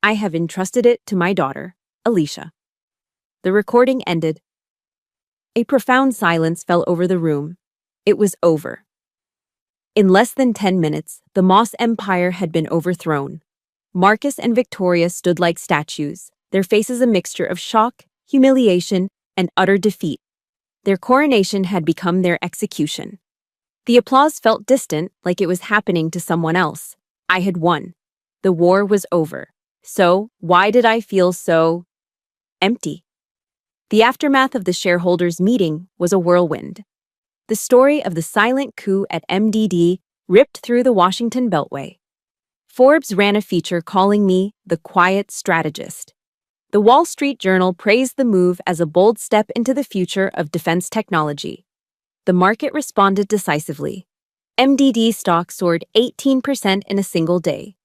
I have entrusted it to my daughter, Alicia." The recording ended. A profound silence fell over the room. It was over. In less than 10 minutes, the Moss Empire had been overthrown. Marcus and Victoria stood like statues, their faces a mixture of shock, humiliation, and utter defeat. Their coronation had become their execution. The applause felt distant, like it was happening to someone else. I had won. The war was over. So, why did I feel so empty? The aftermath of the shareholders' meeting was a whirlwind. The story of the silent coup at MDD ripped through the Washington Beltway. Forbes ran a feature calling me the quiet strategist. The Wall Street Journal praised the move as a bold step into the future of defense technology. The market responded decisively. MDD stock soared 18% in a single day.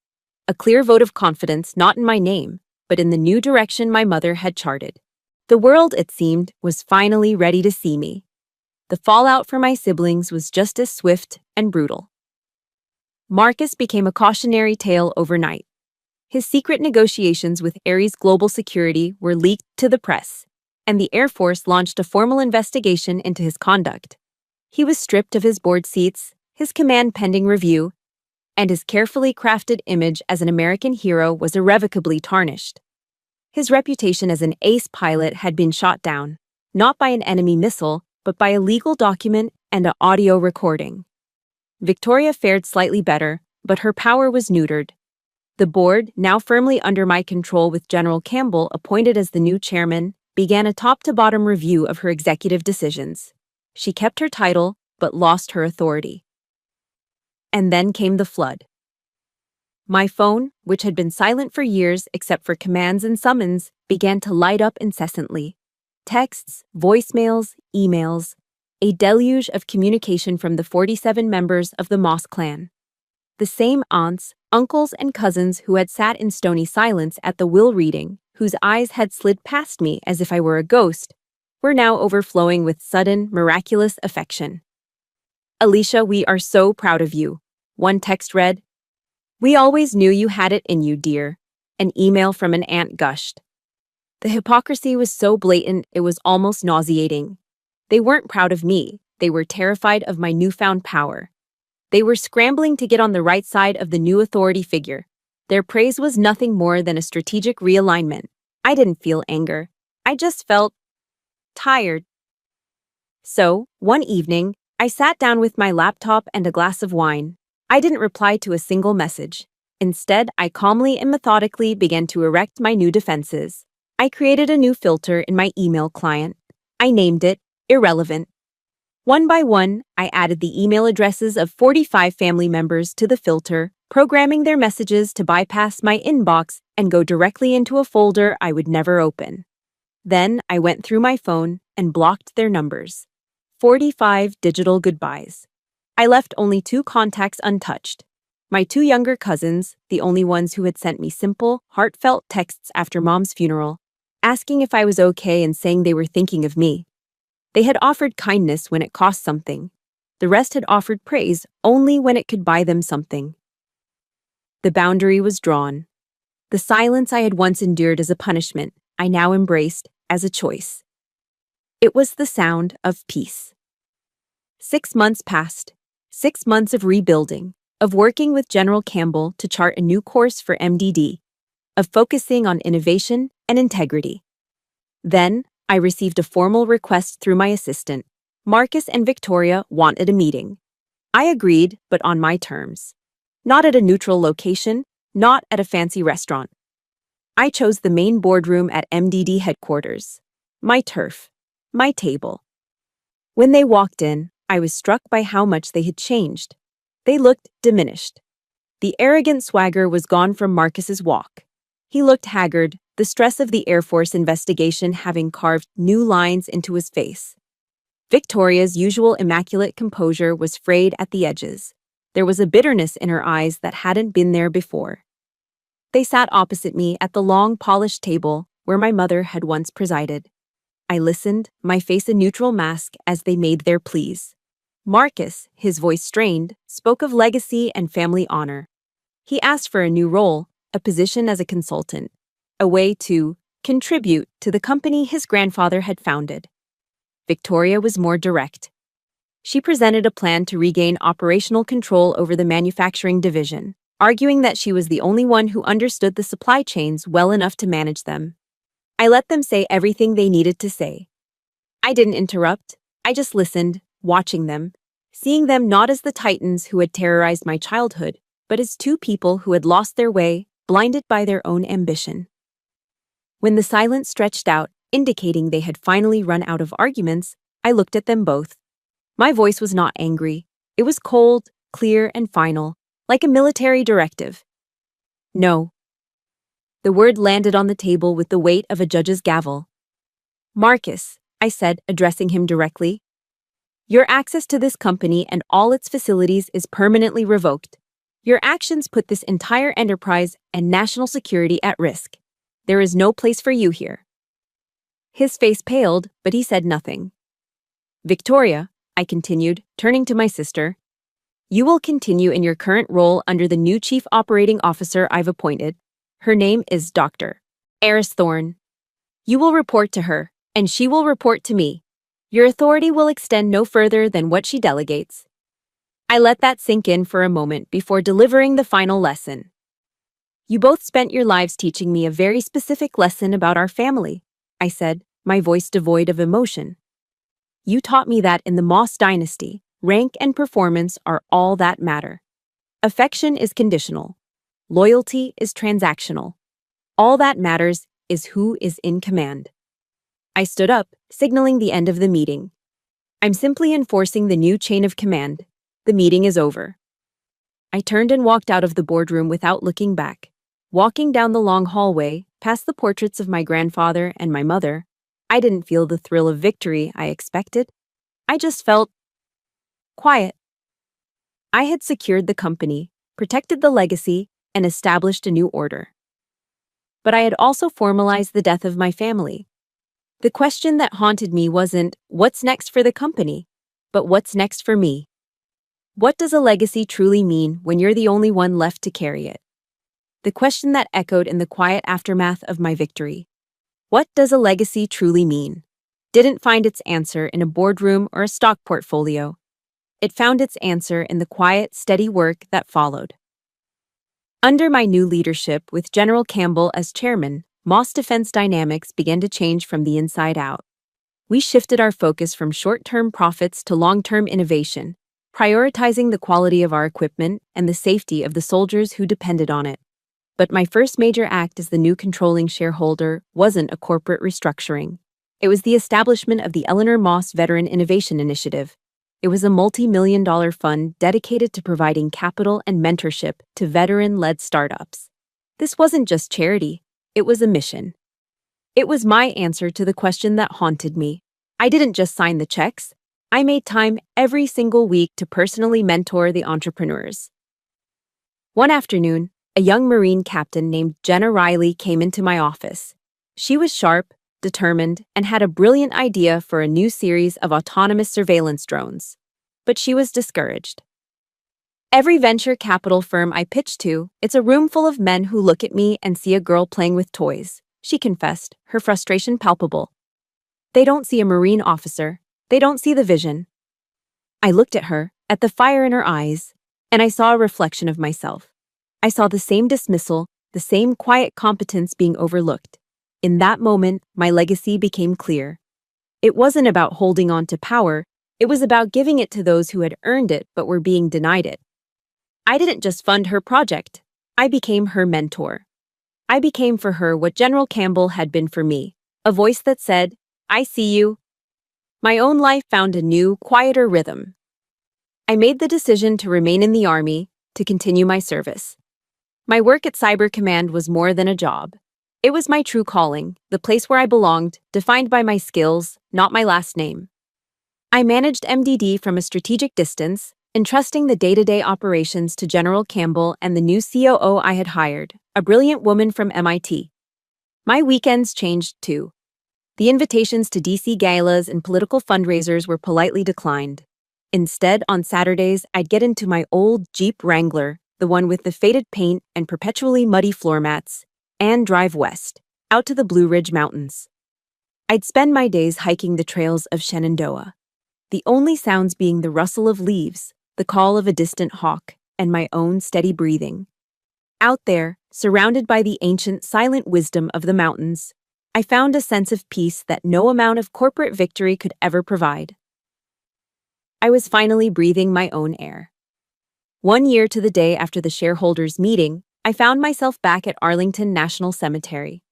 A clear vote of confidence not in my name, but in the new direction my mother had charted. The world, it seemed, was finally ready to see me. The fallout for my siblings was just as swift and brutal. Marcus became a cautionary tale overnight. His secret negotiations with Ares Global Security were leaked to the press, and the Air Force launched a formal investigation into his conduct. He was stripped of his board seats, his command pending review, and his carefully crafted image as an American hero was irrevocably tarnished. His reputation as an ace pilot had been shot down, not by an enemy missile, but by a legal document and an audio recording. Victoria fared slightly better, but her power was neutered. The board, now firmly under my control with General Campbell appointed as the new chairman, began a top-to-bottom review of her executive decisions. She kept her title, but lost her authority. And then came the flood. My phone, which had been silent for years except for commands and summons, began to light up incessantly. Texts, voicemails, emails, a deluge of communication from the 47 members of the Moss clan. The same aunts, uncles, and cousins who had sat in stony silence at the will reading, whose eyes had slid past me as if I were a ghost, were now overflowing with sudden, miraculous affection. "Alicia, we are so proud of you," one text read. "We always knew you had it in you, dear," an email from an aunt gushed. The hypocrisy was so blatant it was almost nauseating. They weren't proud of me, they were terrified of my newfound power. They were scrambling to get on the right side of the new authority figure. Their praise was nothing more than a strategic realignment. I didn't feel anger. I just felt tired. So, one evening, I sat down with my laptop and a glass of wine. I didn't reply to a single message. Instead, I calmly and methodically began to erect my new defenses. I created a new filter in my email client. I named it Irrelevant. One by one, I added the email addresses of 45 family members to the filter, programming their messages to bypass my inbox and go directly into a folder I would never open. Then I went through my phone and blocked their numbers. 45 digital goodbyes. I left only 2 contacts untouched. My 2 younger cousins, the only ones who had sent me simple, heartfelt texts after Mom's funeral, asking if I was okay and saying they were thinking of me. They had offered kindness when it cost something. The rest had offered praise only when it could buy them something. The boundary was drawn. The silence I had once endured as a punishment, I now embraced as a choice. It was the sound of peace. 6 months passed. 6 months of rebuilding, of working with General Campbell to chart a new course for MDD, of focusing on innovation and integrity. Then, I received a formal request through my assistant. Marcus and Victoria wanted a meeting. I agreed, but on my terms. Not at a neutral location, not at a fancy restaurant. I chose the main boardroom at MDD headquarters. My turf. My table. When they walked in, I was struck by how much they had changed. They looked diminished. The arrogant swagger was gone from Marcus's walk. He looked haggard, the stress of the Air Force investigation having carved new lines into his face. Victoria's usual immaculate composure was frayed at the edges. There was a bitterness in her eyes that hadn't been there before. They sat opposite me at the long, polished table where my mother had once presided. I listened, my face a neutral mask as they made their pleas. Marcus, his voice strained, spoke of legacy and family honor. He asked for a new role, a position as a consultant, a way to contribute to the company his grandfather had founded. Victoria was more direct. She presented a plan to regain operational control over the manufacturing division, arguing that she was the only one who understood the supply chains well enough to manage them. I let them say everything they needed to say. I didn't interrupt. I just listened, watching them, seeing them not as the titans who had terrorized my childhood, but as two people who had lost their way, blinded by their own ambition. When the silence stretched out, indicating they had finally run out of arguments, I looked at them both. My voice was not angry. It was cold, clear, and final, like a military directive. No. The word landed on the table with the weight of a judge's gavel. Marcus, I said, addressing him directly, your access to this company and all its facilities is permanently revoked. Your actions put this entire enterprise and national security at risk. There is no place for you here. His face paled, but he said nothing. Victoria, I continued, turning to my sister, you will continue in your current role under the new chief operating officer I've appointed. Her name is Dr. Eris Thorne. You will report to her, and she will report to me. Your authority will extend no further than what she delegates. I let that sink in for a moment before delivering the final lesson. You both spent your lives teaching me a very specific lesson about our family, I said, my voice devoid of emotion. You taught me that in the Moss dynasty, rank and performance are all that matter. Affection is conditional. Loyalty is transactional. All that matters is who is in command. I stood up, signaling the end of the meeting. I'm simply enforcing the new chain of command. The meeting is over. I turned and walked out of the boardroom without looking back. Walking down the long hallway, past the portraits of my grandfather and my mother, I didn't feel the thrill of victory I expected. I just felt quiet. I had secured the company, protected the legacy, and established a new order. But I had also formalized the death of my family. The question that haunted me wasn't, what's next for the company, but what's next for me? What does a legacy truly mean when you're the only one left to carry it? The question that echoed in the quiet aftermath of my victory. What does a legacy truly mean? Didn't find its answer in a boardroom or a stock portfolio. It found its answer in the quiet, steady work that followed. Under my new leadership, with General Campbell as chairman, Moss Defense dynamics began to change from the inside out. We shifted our focus from short-term profits to long-term innovation, prioritizing the quality of our equipment and the safety of the soldiers who depended on it. But my first major act as the new controlling shareholder wasn't a corporate restructuring. It was the establishment of the Eleanor Moss Veteran Innovation Initiative. It was a multi-million-dollar fund dedicated to providing capital and mentorship to veteran-led startups. This wasn't just charity. It was a mission. It was my answer to the question that haunted me. I didn't just sign the checks. I made time every single week to personally mentor the entrepreneurs. One afternoon, a young Marine captain named Jenna Riley came into my office. She was sharp, determined, and had a brilliant idea for a new series of autonomous surveillance drones. But she was discouraged. Every venture capital firm I pitch to, it's a room full of men who look at me and see a girl playing with toys, she confessed, her frustration palpable. They don't see a Marine officer. They don't see the vision. I looked at her, at the fire in her eyes, and I saw a reflection of myself. I saw the same dismissal, the same quiet competence being overlooked. In that moment, my legacy became clear. It wasn't about holding on to power. It was about giving it to those who had earned it but were being denied it. I didn't just fund her project. I became her mentor. I became for her what General Campbell had been for me, a voice that said, I see you. My own life found a new, quieter rhythm. I made the decision to remain in the Army, to continue my service. My work at Cyber Command was more than a job. It was my true calling, the place where I belonged, defined by my skills, not my last name. I managed MDD from a strategic distance, entrusting the day-to-day operations to General Campbell and the new COO I had hired, a brilliant woman from MIT. My weekends changed too. The invitations to DC galas and political fundraisers were politely declined. Instead, on Saturdays, I'd get into my old Jeep Wrangler, the one with the faded paint and perpetually muddy floor mats, and drive west, out to the Blue Ridge Mountains. I'd spend my days hiking the trails of Shenandoah, the only sounds being the rustle of leaves, the call of a distant hawk, and my own steady breathing. Out there, surrounded by the ancient, silent wisdom of the mountains, I found a sense of peace that no amount of corporate victory could ever provide. I was finally breathing my own air. 1 year to the day after the shareholders' meeting, I found myself back at Arlington National Cemetery.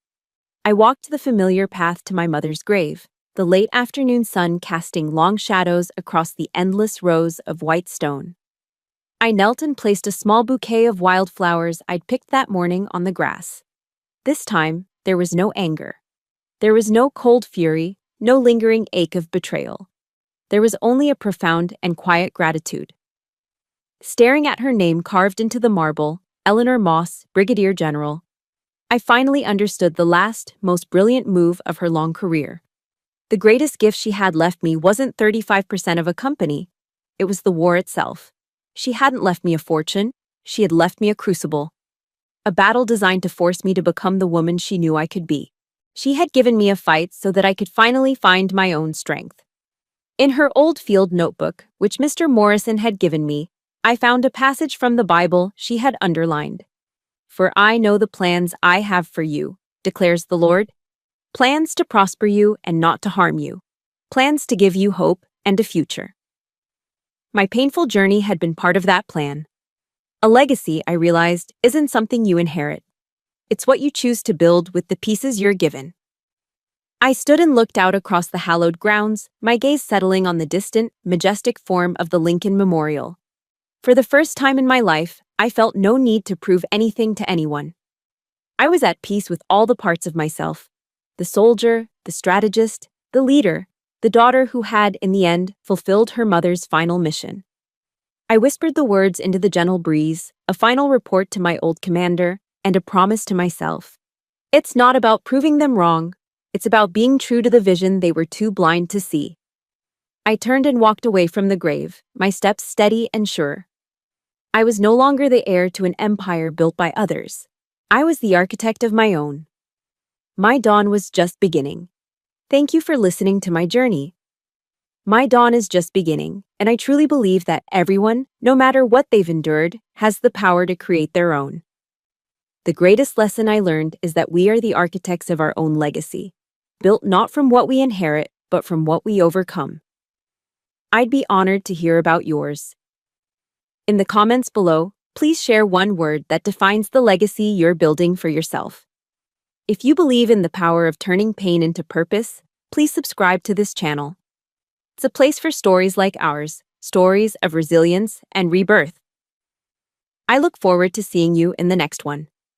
I walked the familiar path to my mother's grave, the late afternoon sun casting long shadows across the endless rows of white stone. I knelt and placed a small bouquet of wildflowers I'd picked that morning on the grass. This time, there was no anger. There was no cold fury, no lingering ache of betrayal. There was only a profound and quiet gratitude. Staring at her name carved into the marble, Eleanor Moss, Brigadier General, I finally understood the last, most brilliant move of her long career. The greatest gift she had left me wasn't 35% of a company. It was the war itself. She hadn't left me a fortune. She had left me a crucible. A battle designed to force me to become the woman she knew I could be. She had given me a fight so that I could finally find my own strength. In her old field notebook, which Mr. Morrison had given me, I found a passage from the Bible she had underlined. "For I know the plans I have for you, declares the Lord. Plans to prosper you and not to harm you. Plans to give you hope and a future." My painful journey had been part of that plan. A legacy, I realized, isn't something you inherit. It's what you choose to build with the pieces you're given. I stood and looked out across the hallowed grounds, my gaze settling on the distant, majestic form of the Lincoln Memorial. For the first time in my life, I felt no need to prove anything to anyone. I was at peace with all the parts of myself: the soldier, the strategist, the leader, the daughter who had, in the end, fulfilled her mother's final mission. I whispered the words into the gentle breeze, a final report to my old commander, and a promise to myself. It's not about proving them wrong. It's about being true to the vision they were too blind to see. I turned and walked away from the grave, my steps steady and sure. I was no longer the heir to an empire built by others. I was the architect of my own. My dawn was just beginning. Thank you for listening to my journey. My dawn is just beginning, and I truly believe that everyone, no matter what they've endured, has the power to create their own. The greatest lesson I learned is that we are the architects of our own legacy, built not from what we inherit, but from what we overcome. I'd be honored to hear about yours. In the comments below, please share one word that defines the legacy you're building for yourself. If you believe in the power of turning pain into purpose, please subscribe to this channel. It's a place for stories like ours, stories of resilience and rebirth. I look forward to seeing you in the next one.